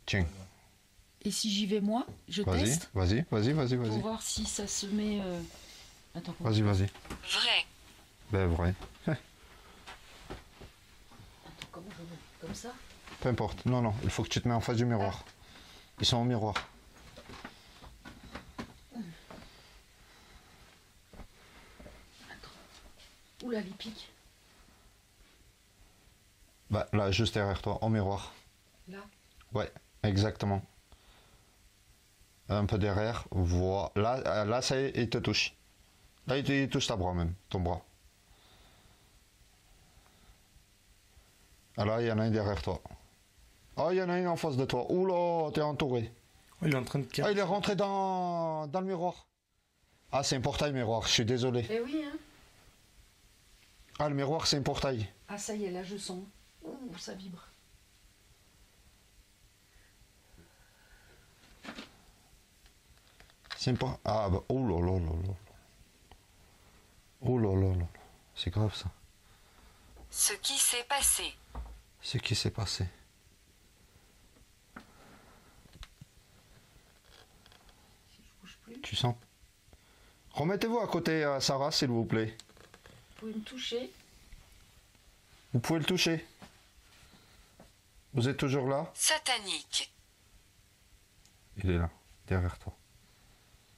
Tiens. Et si j'y vais moi, je Vas-y, teste vas-y, vas-y, vas-y, pour vas-y. voir si ça se met... Attends, comment- Vas-y, vas-y. Vrai. Ben vrai. Attends, comment je vais? Comme ça? Peu importe. Non, non, il faut que tu te mets en face du miroir. Ils sont au miroir. Oula, les pics. Bah là, juste derrière toi, au miroir. Là. Ouais, exactement. Un peu derrière. Voilà. Là, ça y est, il te touche. Là, il touche ta bras même, ton bras. Ah là, il y en a un derrière toi. Ah, il y en a un en face de toi. Oula, t'es entouré. Il est en train de Ah, il est rentré dans le miroir. Ah, c'est un portail miroir, je suis désolé. Eh oui, hein. Ah, le miroir, c'est un portail. Ah, ça y est, là, je sens. Ouh, ça vibre. C'est un portail. Ah, bah, oh là là là là. Oh là là là. C'est grave ça. Ce qui s'est passé. Ce qui s'est passé. Si je bouge plus, Tu sens? Remettez-vous à côté, Sarah, s'il vous plaît. vous pouvez me toucher. Vous pouvez le toucher. Vous êtes toujours là? Satanique. Il est là, derrière toi.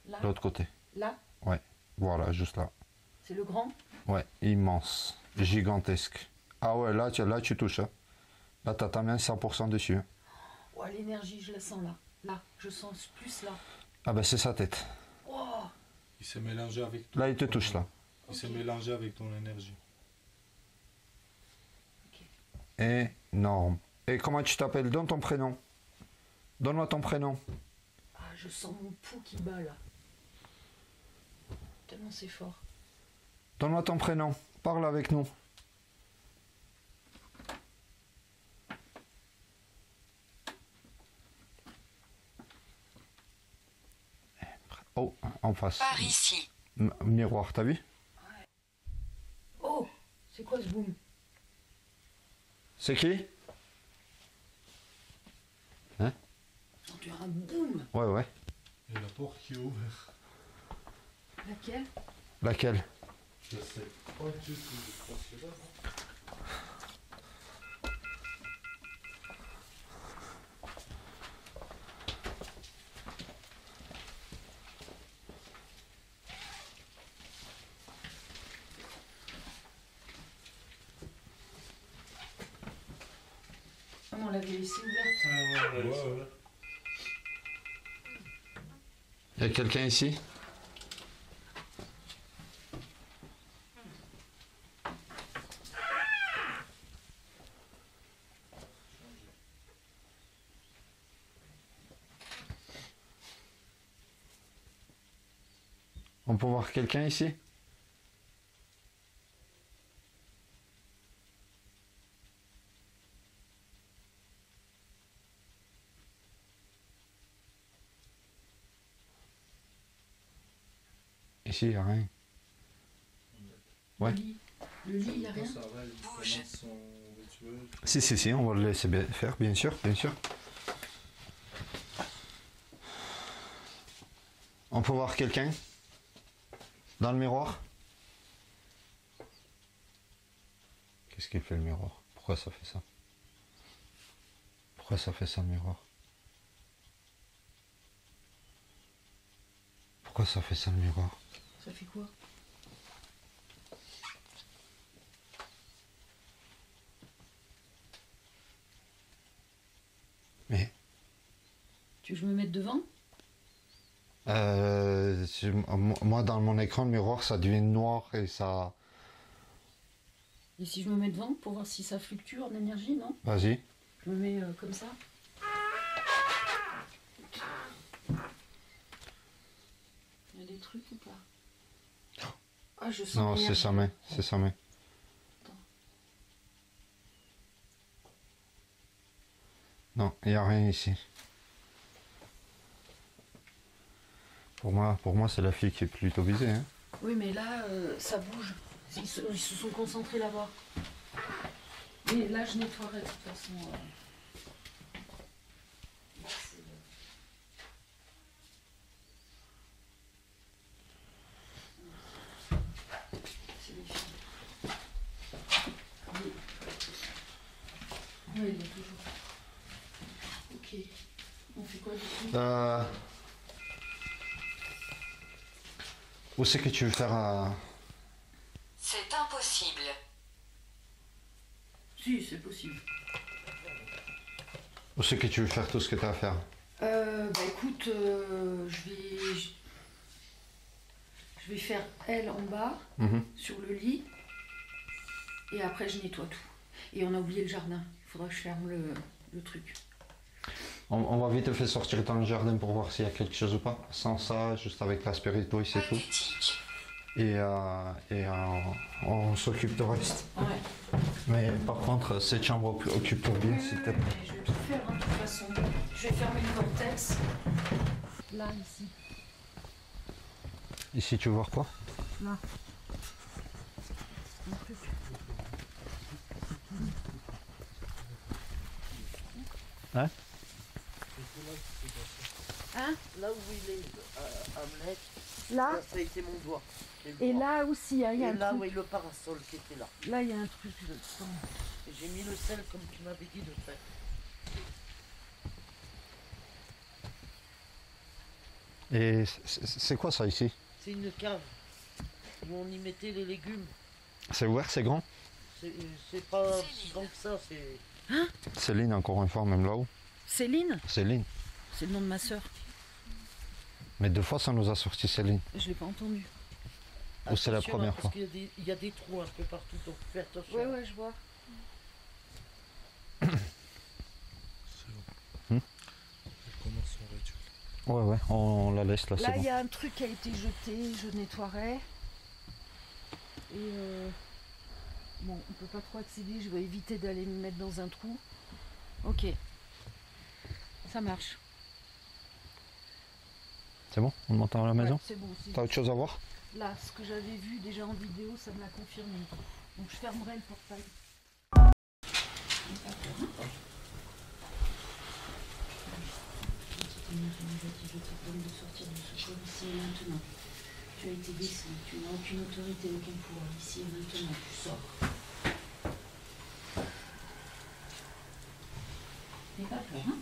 Là, L'autre côté. là, Ouais, voilà, juste là. c'est le grand. Ouais, immense, gigantesque. Ah ouais, là, tu touches. Hein. Là, t'as ta main 100% dessus. Hein. Oh, l'énergie, je la sens là. Là, je sens plus là. Ah ben, c'est sa tête. Oh, Il s'est mélangé avec toi. Là, il te touche, là. Il s'est mélangé avec ton énergie. Énorme. Et comment tu t'appelles? Donne ton prénom. Donne-moi ton prénom. ah, je sens mon pouls qui bat là. Tellement c'est fort. Donne-moi ton prénom. Parle avec nous. Oh, en face. Par ici. Miroir, t'as vu? Oh, c'est quoi ce boom? C'est qui? Hein? J'ai entendu un boom. Ouais, ouais. Et la porte qui est ouverte. Laquelle? Laquelle? Je sais pas du tout. Je pense que là, non. Ah, on l'avait laissée ouverte. Ah ouais, on l'a laissé ouvert. Il y a quelqu'un ici? On peut voir quelqu'un ici? Ici, il n'y a rien. Ouais. Le lit, il n'y a rien. Ça va, il commence son rituel. Si, on va le laisser faire, bien sûr, bien sûr. On peut voir quelqu'un? Dans le miroir? Qu'est-ce qu'il fait le miroir? Pourquoi ça fait ça? Pourquoi ça fait ça le miroir? Pourquoi ça fait ça le miroir? Ça fait quoi? Mais Tu veux que je me mette devant? moi dans mon écran le miroir ça devient noir et ça Et si je me mets devant pour voir si ça fluctue en énergie, non? Vas-y. Je me mets comme ça. Il y a des trucs ou pas? Ah, je sens Non, c'est l'énergie. sa main. C'est sa main. Non, il n'y a rien ici. Pour moi c'est la fille qui est plutôt visée. Hein. Oui, mais là, ça bouge. Ils se sont concentrés là-bas. Mais là, je nettoierai de toute façon. Là, c'est les filles. Oui. Oui, il est toujours. Ok. On fait quoi du coup? Où c'est que tu veux faire un... C'est impossible. Si, c'est possible. Où c'est que tu veux faire tout ce que tu as à faire? Bah écoute, je vais faire elle en bas, sur le lit, et après je nettoie tout. Et on a oublié le jardin, il faudra que je ferme le truc. On va vite te faire sortir dans le jardin pour voir s'il y a quelque chose ou pas. Sans ça, juste avec la spirito, c'est tout. Et on s'occupe de reste. Ouais. Mais par contre, cette chambre occupe-toi bien, s'il te plaît. Je vais tout faire hein, de toute façon. Je vais fermer le cortex. Là, ici. Ici, tu veux voir quoi? Là. Hein? Hein? Là où il est, Hamlet, Là? ça a été mon doigt. Et là aussi, hein, il y a Et un là, truc. oui, le parasol qui était là. Là, il y a un truc. Et j'ai mis le sel comme tu m'avais dit de faire. Et c'est quoi ça ici? C'est une cave où on y mettait les légumes. C'est ouvert, c'est grand? C'est pas si grand que ça, c'est... Hein? Céline, encore une fois, même là-haut. Céline? Céline. C'est le nom de ma sœur. Mais 2 fois, ça nous a sorti Céline. Je l'ai pas entendu. Ou c'est la Attention, première parce fois? qu'il y a des trous un peu partout, donc fais attention. Ouais, ouais, je vois. C'est bon. Elle commence son rituel. Ouais, ouais, on la laisse là, c'est Là, il bon. y a un truc qui a été jeté, je nettoierai. Et bon, on peut pas trop accéder, je vais éviter d'aller me mettre dans un trou. Ok. Ça marche. C'est bon? On monte à la maison? Ouais, c'est bon. T'as autre chose à voir? Là, ce que j'avais vu déjà en vidéo, ça me l'a confirmé. Donc je fermerai le portail. De sortir de ce corps ici et maintenant. Tu as été descendu, tu n'as aucune autorité, aucun pouvoir. Ici et maintenant, tu sors. N'aie pas peur, hein?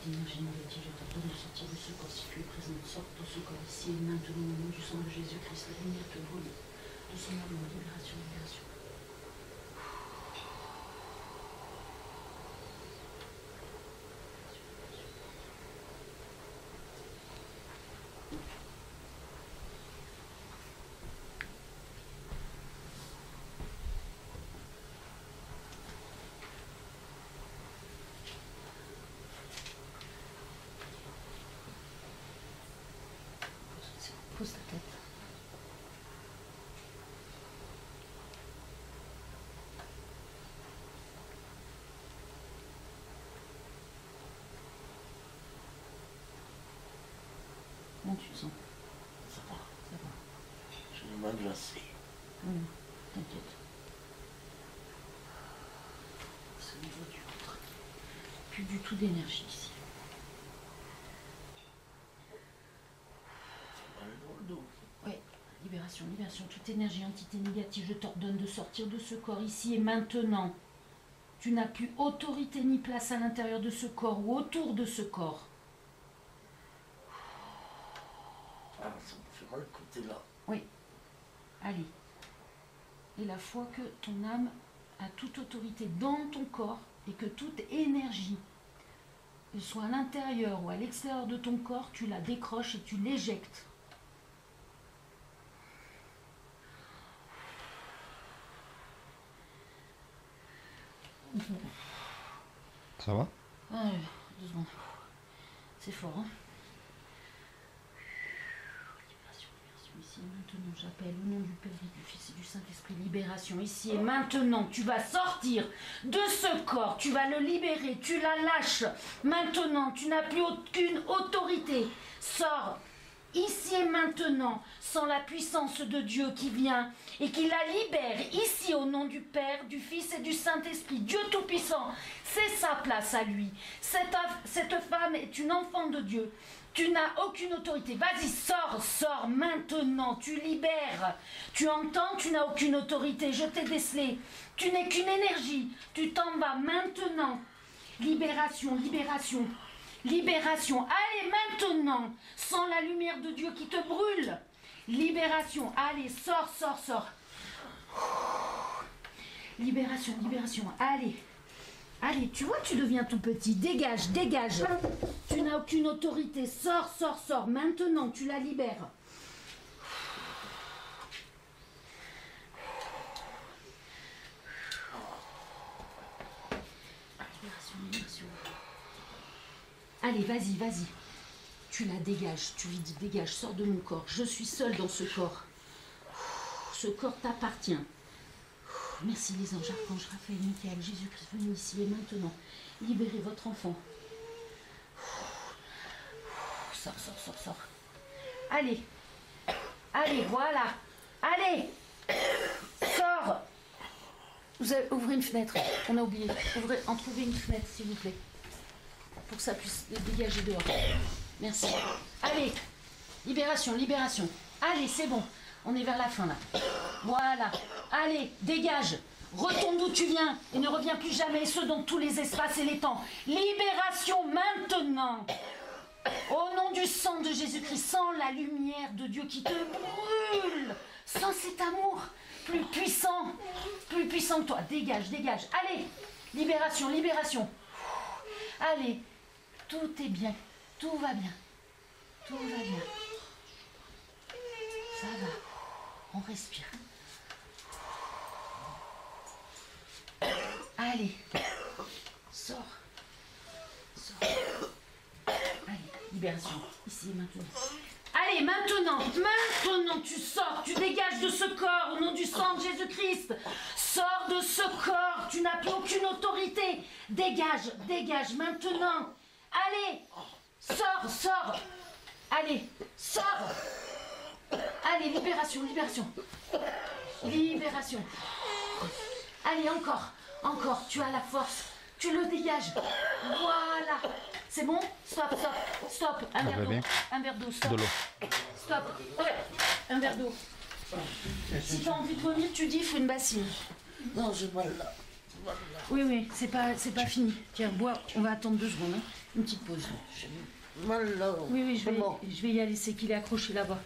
énergie négative, je t'ordonne de sortir de ce corps si tu es présent. Sors de ce corps ici et maintenant au nom du sang de Jésus-Christ. La lumière te brûle. De son amour, libération, libération. Pose ta tête. Comment tu te sens? Ça va. Ça va. J'ai les mains glacées. T'inquiète. C'est au niveau du ventre. Plus du tout d'énergie ici. Mal dans le dos. Ouais, libération, libération. Toute énergie, entité négative, je t'ordonne de sortir de ce corps ici et maintenant. Tu n'as plus autorité ni place à l'intérieur de ce corps ou autour de ce corps. Ah, ça me fait mal côté là. Oui. Allez. Et la foi que ton âme a toute autorité dans ton corps et que toute énergie, qu'elle soit à l'intérieur ou à l'extérieur de ton corps, tu la décroches et tu l'éjectes. Ça va? Ah, 2 secondes. C'est fort, hein? Libération, libération. Ici et maintenant, j'appelle au nom du Père et du Fils et du Saint-Esprit. Libération. Ici et maintenant, tu vas sortir de ce corps. Tu vas le libérer. Tu la lâches. Maintenant, tu n'as plus aucune autorité. Sors. Ici et maintenant, sans la puissance de Dieu qui vient et qui la libère, ici au nom du Père, du Fils et du Saint-Esprit, Dieu Tout-Puissant, c'est sa place à lui. Cette femme est une enfant de Dieu. Tu n'as aucune autorité. Vas-y, sors, sors maintenant, tu libères. Tu entends, tu n'as aucune autorité. Je t'ai décelé. Tu n'es qu'une énergie. Tu t'en vas maintenant. Libération, libération. Libération. Allez, maintenant, sans la lumière de Dieu qui te brûle. Libération. Allez, sors, sors, sors. Libération, libération. Allez. Allez, tu vois, tu deviens tout petit. Dégage, dégage. Tu n'as aucune autorité. Sors, sors, sors. Maintenant, tu la libères. Libération, libération. Allez, vas-y, vas-y. Tu la dégages. Tu lui dis, dégage, sors de mon corps. Je suis seule dans ce corps. Ce corps t'appartient. Merci les anges, archanges, Raphaël, Michael, Jésus-Christ, venez ici et maintenant. Libérez votre enfant. Sors, sors, sors, sors. Allez. Allez, voilà. Allez. Sors. Vous avez, ouvrez une fenêtre. On a oublié. Trouvez une fenêtre, s'il vous plaît. Pour que ça puisse dégager dehors. Merci. Allez. Libération, libération. Allez, c'est bon. On est vers la fin, là. Voilà. Allez, dégage. Retourne d'où tu viens et ne reviens plus jamais, ce dans tous les espaces et les temps. Libération maintenant. Au nom du sang de Jésus-Christ, sans la lumière de Dieu qui te brûle, sans cet amour plus puissant que toi. Dégage, dégage. Allez, libération, libération. Allez, tout est bien, tout va bien. Tout va bien. Ça va. On respire. Allez. Sors. Sors. Allez, libération. Ici et maintenant. Allez, maintenant tu sors, tu dégages de ce corps au nom du sang de Jésus-Christ. Sors de ce corps, tu n'as plus aucune autorité. Dégage, dégage maintenant. Allez, sors, sors. Allez, sors. Allez, libération, libération. Libération. Allez, encore, tu as la force. Tu le dégages. Voilà. C'est bon? Stop. Un verre d'eau, stop. De l'eau. Stop. Ouais. Un verre d'eau. Si tu as envie de vomir, tu dis, il faut une bassine. Non, j'ai mal là. Oui, oui, c'est pas fini. Tiens, bois, on va attendre 2 secondes. Hein. Une petite pause. J'ai mal là. Oui, oui, je vais y aller, c'est qu'il est accroché là-bas.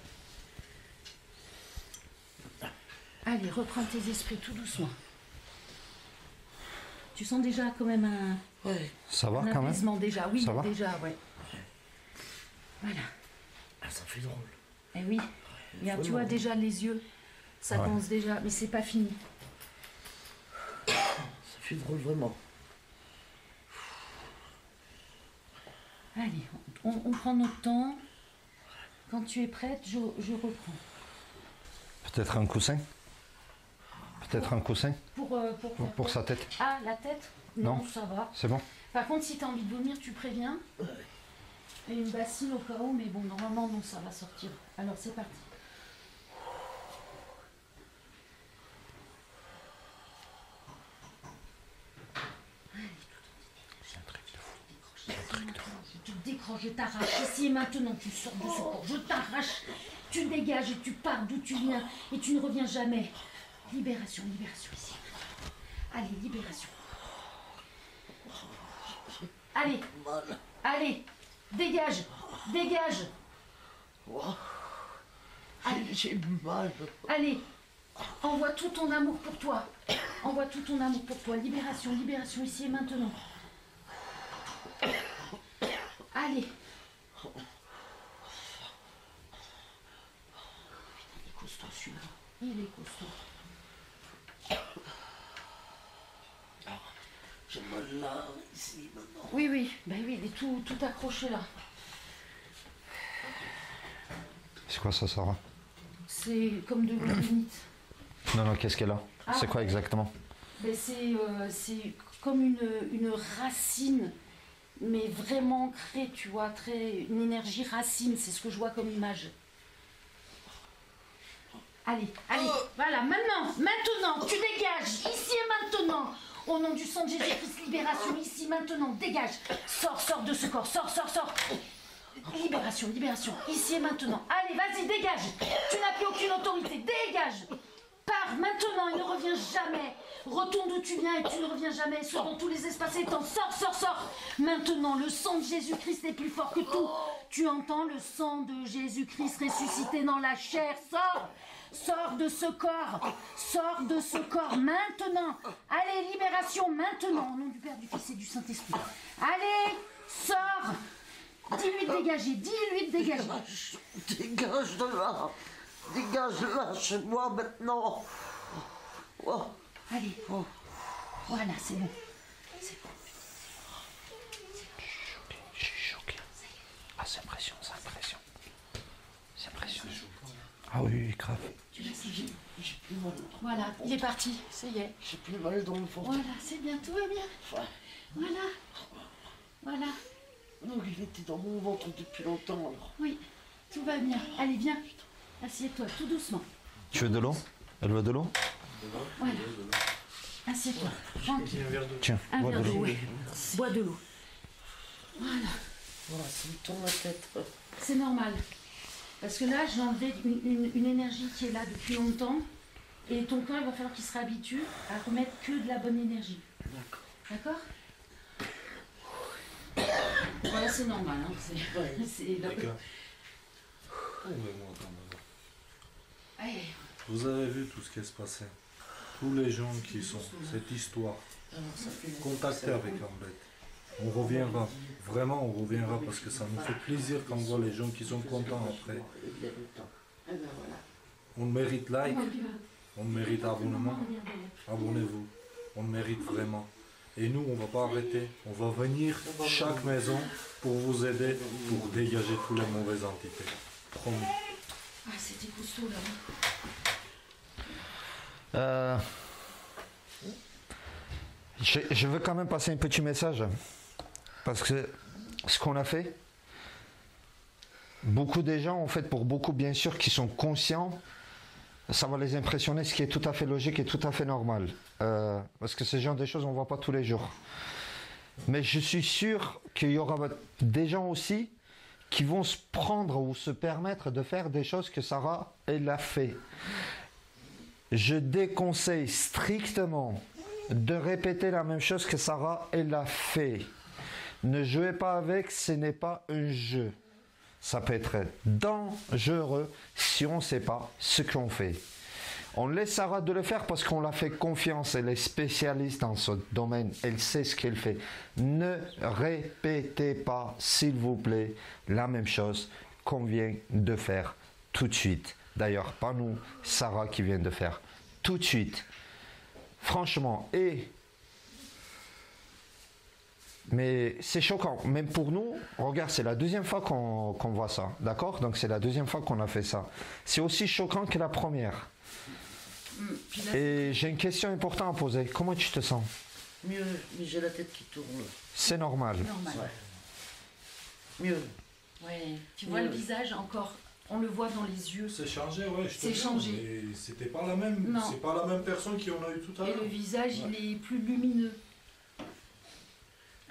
Allez, reprends tes esprits tout doucement. Tu sens déjà quand même un Ça va un quand même apaisement déjà. Oui, Ça va déjà, ouais. Voilà. Ah, ça fait drôle. Eh oui. Regarde, tu vois déjà les yeux. Ça commence déjà, mais c'est pas fini. Ça fait drôle vraiment. Allez, on prend notre temps. Quand tu es prête, je reprends. Peut-être un coussin. Peut-être un coussin Pour sa tête. Ah, la tête? Non, ça va. C'est bon. Par contre, si tu as envie de vomir, tu préviens. Et une bassine au cas où, mais bon, normalement, non, ça va sortir. Alors, c'est parti. Je te décroche, je t'arrache. Ici et maintenant, tu sors de ce corps. Je t'arrache. Tu dégages et tu pars d'où tu viens. Et tu ne reviens jamais. Libération, libération ici. Allez, libération. Allez, allez, dégage, dégage. Allez, j'ai mal. Allez, envoie tout ton amour pour toi. Envoie tout ton amour pour toi. Libération, libération ici et maintenant. Allez. Il est costaud celui-là. Il est costaud. J'ai mal là, ici, maintenant. Oui, oui, bah oui, il est tout accroché là. C'est quoi ça, Sarah? C'est comme de l'uranite. Non, qu'est-ce qu'elle a? Ah. C'est quoi exactement? Ben c'est comme une racine, mais vraiment ancrée, tu vois, une énergie racine, c'est ce que je vois comme image. Allez, allez, voilà, maintenant, tu dégages, ici et maintenant. Au nom du sang de Jésus-Christ, libération, ici, maintenant, dégage. Sors de ce corps, sors. Libération, libération, ici et maintenant. Allez, vas-y, dégage. Tu n'as plus aucune autorité, dégage. Pars, maintenant, il ne revient jamais. Retourne d'où tu viens et tu ne reviens jamais. Sors dans tous les espaces et temps, sors. Maintenant, le sang de Jésus-Christ est plus fort que tout. Tu entends le sang de Jésus-Christ ressuscité dans la chair, Sors de ce corps, maintenant. Allez, libération, maintenant, au nom du Père, du Fils et du Saint-Esprit. Allez, sors. Dis-lui de dégager, Dégage de là. Dégage là, chez moi, maintenant. Allez, voilà, c'est bon. Je suis choqué. Ah, c'est impressionnant. Ah oui, grave. Tu l'as senti? J'ai plus mal. Voilà, il est parti, ça y est. J'ai plus mal dans le ventre. Voilà, c'est bien, tout va bien. Voilà. Donc il était dans mon ventre depuis longtemps alors. Oui, tout va bien. Allez, viens. Assieds-toi, tout doucement. Tu veux de l'eau? Elle veut de l'eau? Voilà. Assieds-toi, tranquille. Tiens, Un bois de verre l'eau. d'eau, oui. Bois de l'eau. Voilà. Ça me tourne la tête. C'est normal. Parce que là, j'ai enlevé une énergie qui est là depuis longtemps. Et ton corps, il va falloir qu'il se réhabitue à remettre que de la bonne énergie. D'accord? Voilà, c'est normal. Hein. D'accord. Allez. Vous avez vu tout ce qui se passait. Tous les gens qui sont cette histoire. Contactez avec Ambet. On reviendra. Vraiment, on reviendra parce que ça nous fait plaisir quand on voit les gens qui sont contents après. On mérite like, on mérite abonnement. Abonnez-vous. On mérite vraiment. Et nous, on ne va pas arrêter. On va venir chaque maison pour vous aider, pour dégager toutes les mauvaises entités. Promis. Ah, c'était costaud là. Je veux quand même passer un petit message. Parce que ce qu'on a fait, beaucoup des gens, en fait, pour beaucoup bien sûr, qui sont conscients, ça va les impressionner, ce qui est tout à fait logique et tout à fait normal. Parce que ce genre de choses, on ne voit pas tous les jours. Mais je suis sûr qu'il y aura des gens aussi qui vont se prendre ou se permettre de faire des choses que Sarah, elle a fait. Je déconseille strictement de répéter la même chose que Sarah, elle a fait. Ne jouez pas avec, ce n'est pas un jeu. Ça peut être dangereux si on ne sait pas ce qu'on fait. On laisse Sarah de le faire parce qu'on l'a fait confiance. Elle est spécialiste dans ce domaine. Elle sait ce qu'elle fait. Ne répétez pas, s'il vous plaît, la même chose qu'on vient de faire tout de suite. D'ailleurs, pas nous, Sarah qui vient de faire tout de suite. Franchement, mais c'est choquant, même pour nous. Regarde, c'est la deuxième fois qu'on voit ça, d'accord? Donc c'est la deuxième fois qu'on a fait ça. C'est aussi choquant que la première. Et j'ai une question importante à poser. Comment tu te sens? Mieux, mais j'ai la tête qui tourne. C'est normal. Ouais. Mieux. Ouais. Tu vois le visage encore, on le voit dans les yeux. C'est changé, ouais. C'est changé. Mais c'était pas la même. Non. C'est pas la même personne qu'on a eu tout à l'heure. Et le visage, il est plus lumineux.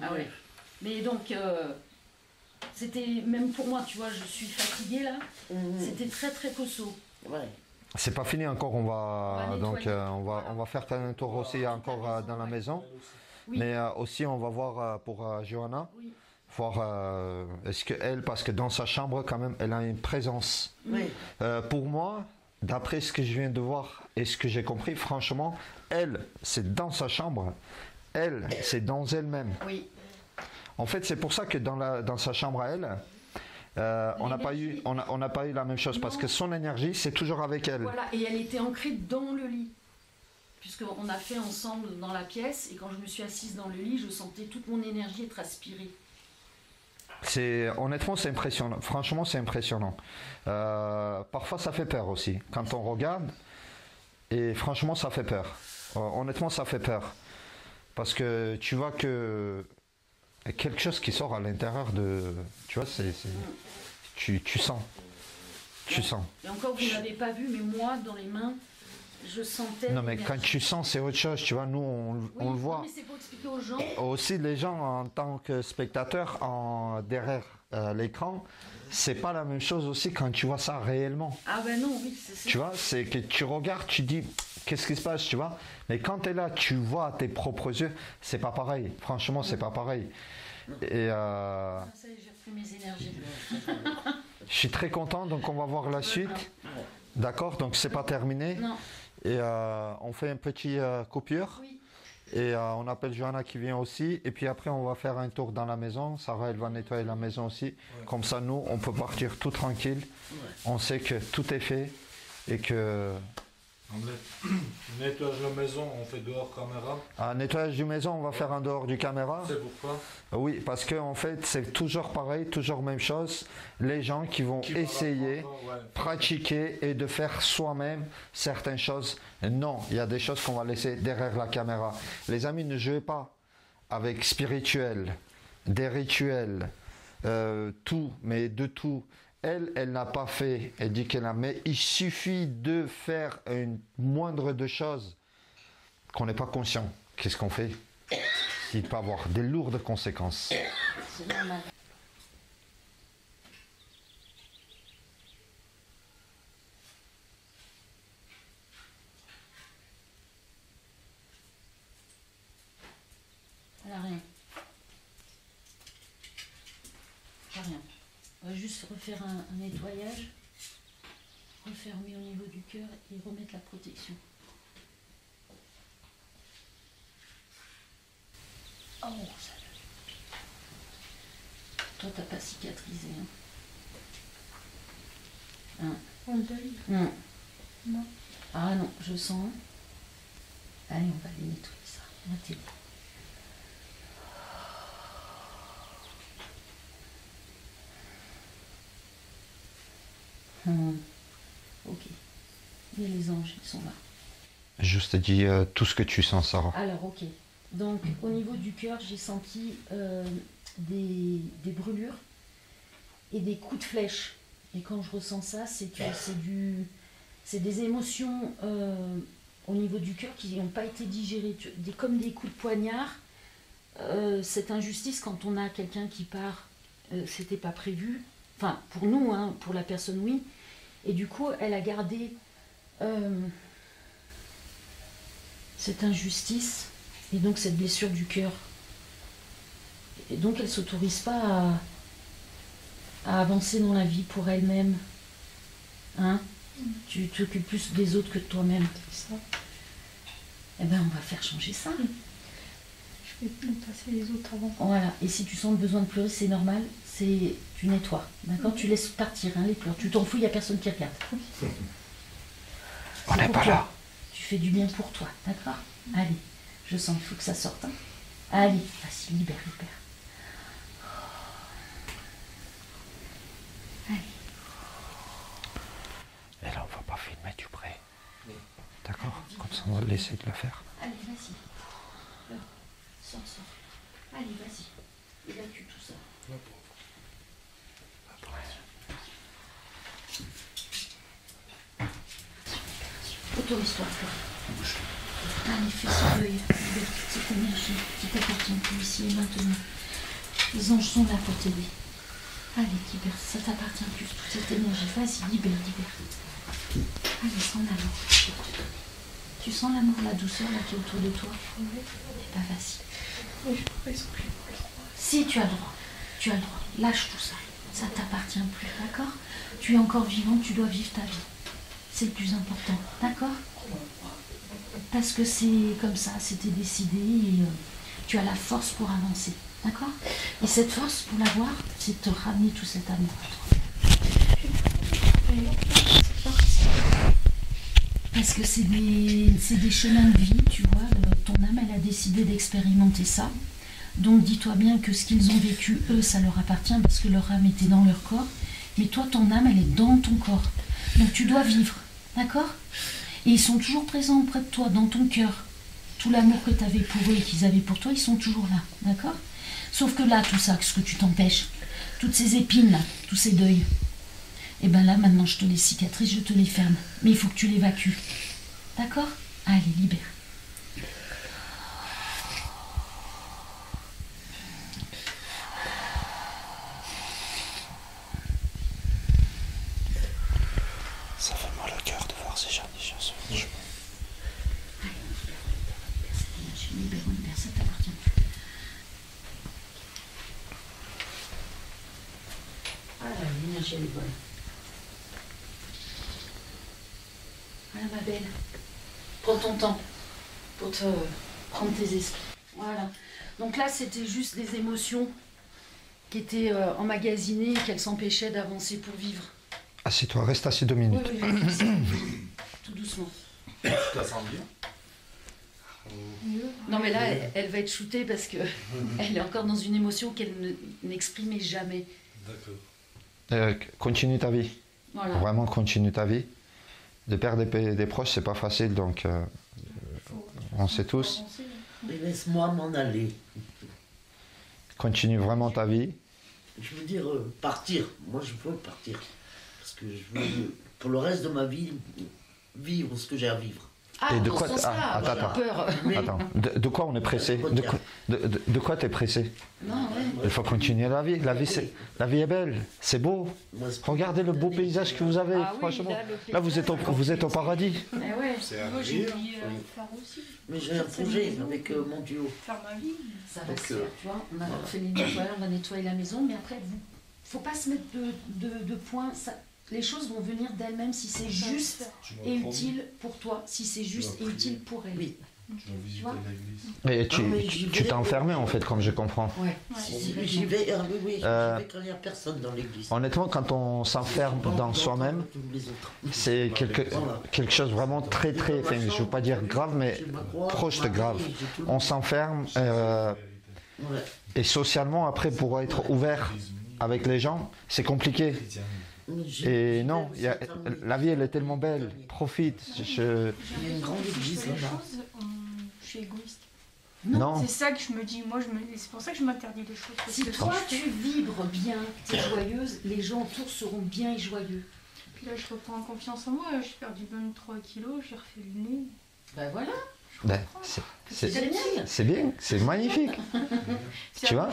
Ah ouais. Mais donc, c'était, même pour moi, tu vois, je suis fatiguée là. C'était très très costaud. Ouais. C'est pas fini encore, on va faire un tour aussi encore dans la maison. Oui. Mais aussi on va voir pour Johanna. Oui. Voir est-ce que elle, parce que dans sa chambre quand même, elle a une présence. Oui. Pour moi, d'après ce que je viens de voir et ce que j'ai compris, franchement, elle, c'est dans sa chambre. Elle, c'est dans elle-même. Oui. En fait, c'est pour ça que dans sa chambre à elle, on n'a pas eu la même chose, parce que son énergie, c'est toujours avec elle. Voilà, et elle était ancrée dans le lit. Puisqu'on a fait ensemble dans la pièce, et quand je me suis assise dans le lit, je sentais toute mon énergie être aspirée. Honnêtement, c'est impressionnant. Franchement, c'est impressionnant. Parfois, ça fait peur aussi, quand on regarde. Et franchement, ça fait peur. Honnêtement, ça fait peur. Parce que tu vois que quelque chose qui sort à l'intérieur de... Tu vois, tu sens. Tu sens. Et encore, vous ne l'avez pas vu, mais moi, dans les mains, je sentais... Non, mais quand tu sens, c'est autre chose. Tu vois, nous, on le voit. Non, mais c'est pour expliquer aux gens. Aussi, les gens, en tant que spectateurs, derrière l'écran, c'est pas la même chose aussi quand tu vois ça réellement. Ah ben non, oui, c'est ça. Tu vois, c'est que tu regardes, tu dis, qu'est-ce qui se passe, tu vois. Mais quand tu es là, tu vois à tes propres yeux, c'est pas pareil. Franchement, c'est pas pareil. Et Ça y est, j'ai repris mes énergies. je suis très content, donc on va voir la suite. D'accord, donc c'est pas terminé. Non. Et on fait une petite coupure. Oui. Et on appelle Johanna qui vient aussi. Et puis après, on va faire un tour dans la maison. Sarah, elle va nettoyer la maison aussi. Ouais. Comme ça, nous, on peut partir tout tranquille. Ouais. On sait que tout est fait et que... On nettoyage la maison, on fait dehors caméra. Nettoyage du maison, on va faire un dehors du caméra. C'est pourquoi? Oui, parce que en fait, c'est toujours pareil, toujours même chose. Les gens qui vont essayer, pratiquer et de faire soi-même certaines choses. Non, il y a des choses qu'on va laisser derrière la caméra. Les amis, ne jouez pas avec spirituel, des rituels, tout, mais de tout. Elle n'a pas fait, elle dit qu'elle a, mais il suffit de faire une moindre de choses qu'on n'est pas conscient. Qu'est-ce qu'on fait? Il peut avoir des lourdes conséquences. C'est normal. Elle n'a rien. Pas rien. On va juste refaire un nettoyage, refermer au niveau du cœur et remettre la protection. Oh, ça... Toi, t'as pas cicatrisé, hein. On le deuil. Non. Ah non, je sens. Allez, on va aller nettoyer ça. Mettez-le. Ok. Et les anges, ils sont là. Juste dis tout ce que tu sens, Sarah. Alors, ok. Donc, au niveau du cœur, j'ai senti des brûlures et des coups de flèche. Et quand je ressens ça, c'est des émotions au niveau du cœur qui n'ont pas été digérées. Comme des coups de poignard. Cette injustice, quand on a quelqu'un qui part, c'était pas prévu. Enfin, pour nous, hein, pour la personne, oui. Et du coup, elle a gardé cette injustice Et donc cette blessure du cœur. Et donc elle ne s'autorise pas à avancer dans la vie pour elle-même. Hein? Tu t'occupes plus des autres que de toi-même. C'est ça. Eh bien, on va faire changer ça. Je vais passer les autres avant. Voilà. Et si tu sens le besoin de pleurer, c'est normal. Tu nettoies. D'accord? Tu laisses partir hein, les pleurs. Tu t'en fous, il n'y a personne qui regarde. On n'est pas là. Tu fais du bien pour toi. D'accord? Allez. Je sens qu'il faut que ça sorte. Hein. Allez. Vas-y, libère. Allez. Et là, on va pas filmer du près. D'accord? Comme ça, on va laisser de le faire. Allez, vas-y. Sors. Allez, vas-y. Évacue tout ça. Autorise-toi. Allez, fais ce deuil. Libère toute cette énergie qui t'appartient plus ici et maintenant. Les anges sont là pour t'aider. Allez, libère. Ça t'appartient plus, toute cette énergie. Vas-y, libère. Allez, sens l'amour. Tu sens l'amour, la douceur là qui est autour de toi? Eh ben vas-y. Si tu as le droit, lâche tout ça. Ça t'appartient plus, d'accord? Tu es encore vivant, tu dois vivre ta vie. C'est le plus important, d'accord? Parce que c'est comme ça, c'était décidé et tu as la force pour avancer, d'accord? Et cette force, pour l'avoir, c'est de te ramener tout cet amour à toi. Parce que c'est des chemins de vie, tu vois. Ton âme, elle a décidé d'expérimenter ça. Donc dis-toi bien que ce qu'ils ont vécu, eux, ça leur appartient parce que leur âme était dans leur corps. Mais toi, ton âme, elle est dans ton corps. Donc tu dois vivre, d'accord? Et ils sont toujours présents auprès de toi, dans ton cœur. Tout l'amour que tu avais pour eux et qu'ils avaient pour toi, ils sont toujours là, d'accord? Sauf que là, tout ça, ce que tu t'empêches, toutes ces épines là, tous ces deuils, et bien là, maintenant, je te les cicatrices, je te les ferme. Mais il faut que tu l'évacues. D'accord? Allez, libère. Ça fait mal au cœur de voir ces gens déjà se faire. Allez, libère cette énergie. Libère, ça t'appartient. Voilà, l'énergie, elle est bonne. Voilà ma belle, prends ton temps pour te prendre tes esprits. Voilà. Donc là, c'était juste des émotions qui étaient emmagasinées et qu'elles s'empêchaient d'avancer pour vivre. Assieds-toi, reste assis 2 minutes. Oui. Tout doucement. Tu la sens bien? Non mais là, elle va être shootée parce que elle est encore dans une émotion qu'elle n'exprimait jamais. D'accord. Continue ta vie. Voilà. Vraiment, continue ta vie. De perdre des proches, c'est pas facile, donc on sait tous. Mais laisse-moi m'en aller. Continue vraiment ta vie. Je veux dire, partir. Moi, je veux partir. Parce que je veux, pour le reste de ma vie, vivre ce que j'ai à vivre. Ah, Et de dans quoi ce sens-là, j'ai peur. Attends, de quoi on est pressé? De quoi t'es pressé? Non, ouais. Il faut continuer la vie. La vie est belle, c'est beau. Regardez le beau paysage que vous avez, Ah oui, franchement. là, vous êtes au paradis. Mais ouais. Moi, j'ai oublié faire aussi. Mais j'ai un projet avec mon duo. Faire ma vie. Ça va se faire, tu vois. On a fait les nettoyages, on va nettoyer la maison, mais après, faut pas se mettre de points. Les choses vont venir d'elles-mêmes si c'est juste et utile pour toi, si c'est juste et utile pour elle. Oui. Tu vas visiter l'église. Et tu t'es enfermé en fait, comme je comprends. Ouais. J'y vais, j'y vais quand il n'y a personne dans l'église. Honnêtement, quand on s'enferme dans soi-même, c'est quelque chose vraiment très, enfin, je ne veux pas dire grave, mais proche de grave. On s'enferme et socialement, après, pour être ouvert avec les gens, c'est compliqué. Et non, la vie, elle est tellement belle. Profite. Il y a une grande église là-bas. Je suis égoïste. Non. C'est ça que je me dis. Moi, c'est pour ça que je m'interdis des choses. Si toi, tu vibres bien, que tu es joyeuse, les gens autour seront bien et joyeux. Puis là, je reprends confiance en moi. J'ai perdu 23 kilos, j'ai refait le nez. Ben voilà. Ben, c'est bien, c'est magnifique. Tu vois?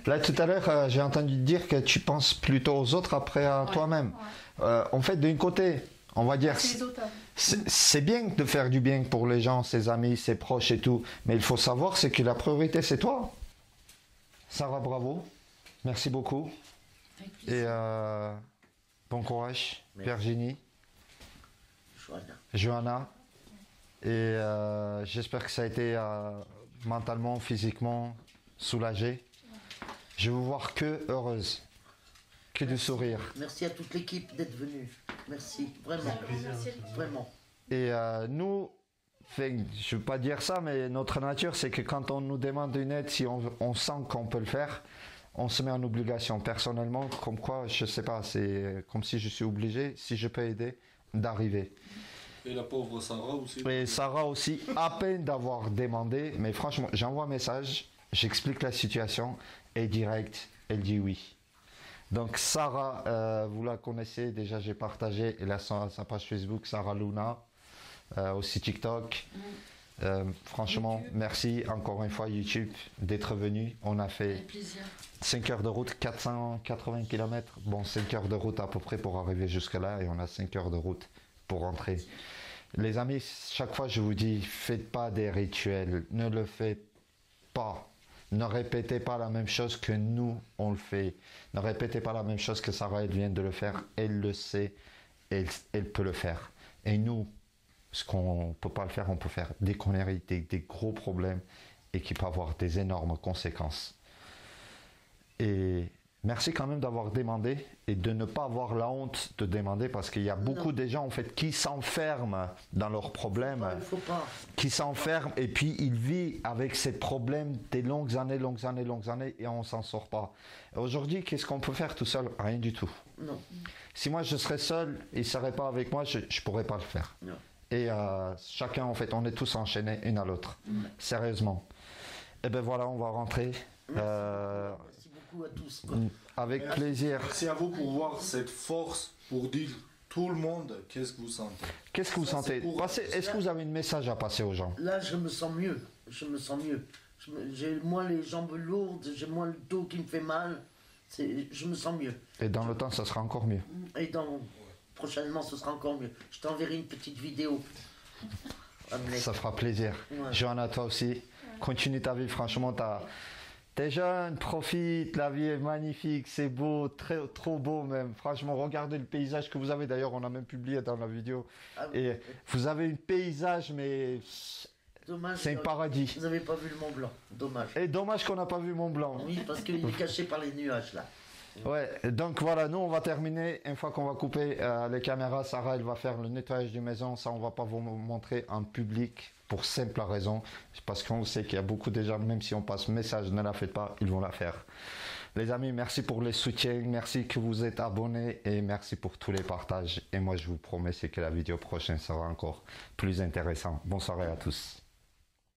Là, tout à l'heure, j'ai entendu dire que tu penses plutôt aux autres après à toi-même. En fait, d'un côté, on va dire, C'est les autres. c'est bien de faire du bien pour les gens, ses amis, ses proches et tout, mais il faut savoir c'est que la priorité c'est toi. Sarah, bravo, merci beaucoup. Et bon courage, Merci. Virginie, Johanna. Et j'espère que ça a été mentalement, physiquement soulagé. Je vais vous voir que heureuse, que du sourire. Merci à toute l'équipe d'être venue. Merci, vraiment. Vraiment. Et nous, je ne veux pas dire ça, mais notre nature, c'est que quand on nous demande une aide, si on sent qu'on peut le faire, on se met en obligation. Personnellement, comme quoi, je ne sais pas, c'est comme si je suis obligé, si je peux aider, d'arriver. Et la pauvre Sarah aussi. Et Sarah aussi, à peine d'avoir demandé, mais franchement, j'envoie un message, j'explique la situation, et direct, elle dit oui. Donc Sarah, vous la connaissez, déjà j'ai partagé, elle a sa page Facebook, Sarah Luna, aussi TikTok. Franchement, YouTube. Merci encore une fois YouTube d'être venu. On a fait 5 heures de route, 480 km. Bon, 5 heures de route à peu près pour arriver jusque là et on a 5 heures de route pour rentrer. Les amis, chaque fois je vous dis, faites pas des rituels, ne le faites pas. Ne répétez pas la même chose que nous, on le fait. Ne répétez pas la même chose que Sarah, elle vient de le faire. Elle le sait, elle peut le faire. Et nous, ce qu'on ne peut pas le faire, on peut faire des conneries, des gros problèmes et qui peuvent avoir des énormes conséquences. Et merci quand même d'avoir demandé et de ne pas avoir la honte de demander parce qu'il y a beaucoup de gens en fait qui s'enferment dans leurs problèmes, qui s'enferment et puis ils vivent avec ces problèmes des longues années et on s'en sort pas. Aujourd'hui, qu'est-ce qu'on peut faire tout seul? Rien du tout. Non. Si moi je serais seul, il ne serait pas avec moi, je ne pourrais pas le faire. Non. Et chacun en fait, on est tous enchaînés une à l'autre. Sérieusement. Et ben voilà, on va rentrer. Merci beaucoup à tous. Avec plaisir. Merci à vous pour voir cette force, pour dire tout le monde qu'est-ce que vous sentez. Qu'est-ce que vous sentez? Est-ce que vous avez un message à passer aux gens? Là, je me sens mieux. Je me sens mieux. J'ai moins les jambes lourdes, j'ai moins le dos qui me fait mal. Je me sens mieux. Et dans le temps, ça sera encore mieux. Et prochainement, ce sera encore mieux. Je t'enverrai une petite vidéo. Ça fera plaisir. Ouais. Johanna, toi aussi, continue ta vie. Franchement, t'es jeune, profite, la vie est magnifique, c'est beau, trop beau même. Franchement, regardez le paysage que vous avez. D'ailleurs, on a même publié dans la vidéo. Et vous avez un paysage, mais dommage, c'est un paradis. Vous n'avez pas vu le Mont Blanc, dommage. Et dommage qu'on n'a pas vu le Mont Blanc. Oui, parce qu'il est caché par les nuages là. Ouais, donc voilà, nous on va terminer. Une fois qu'on va couper les caméras, Sarah elle va faire le nettoyage de maison. Ça on va pas vous montrer en public pour simple raison, parce qu'on sait qu'il y a beaucoup de gens, même si on passe message, ne la faites pas, ils vont la faire. Les amis, merci pour les soutiens, merci que vous êtes abonnés et merci pour tous les partages. Et moi je vous promets c'est que la vidéo prochaine sera encore plus intéressante. Bonne soirée à tous.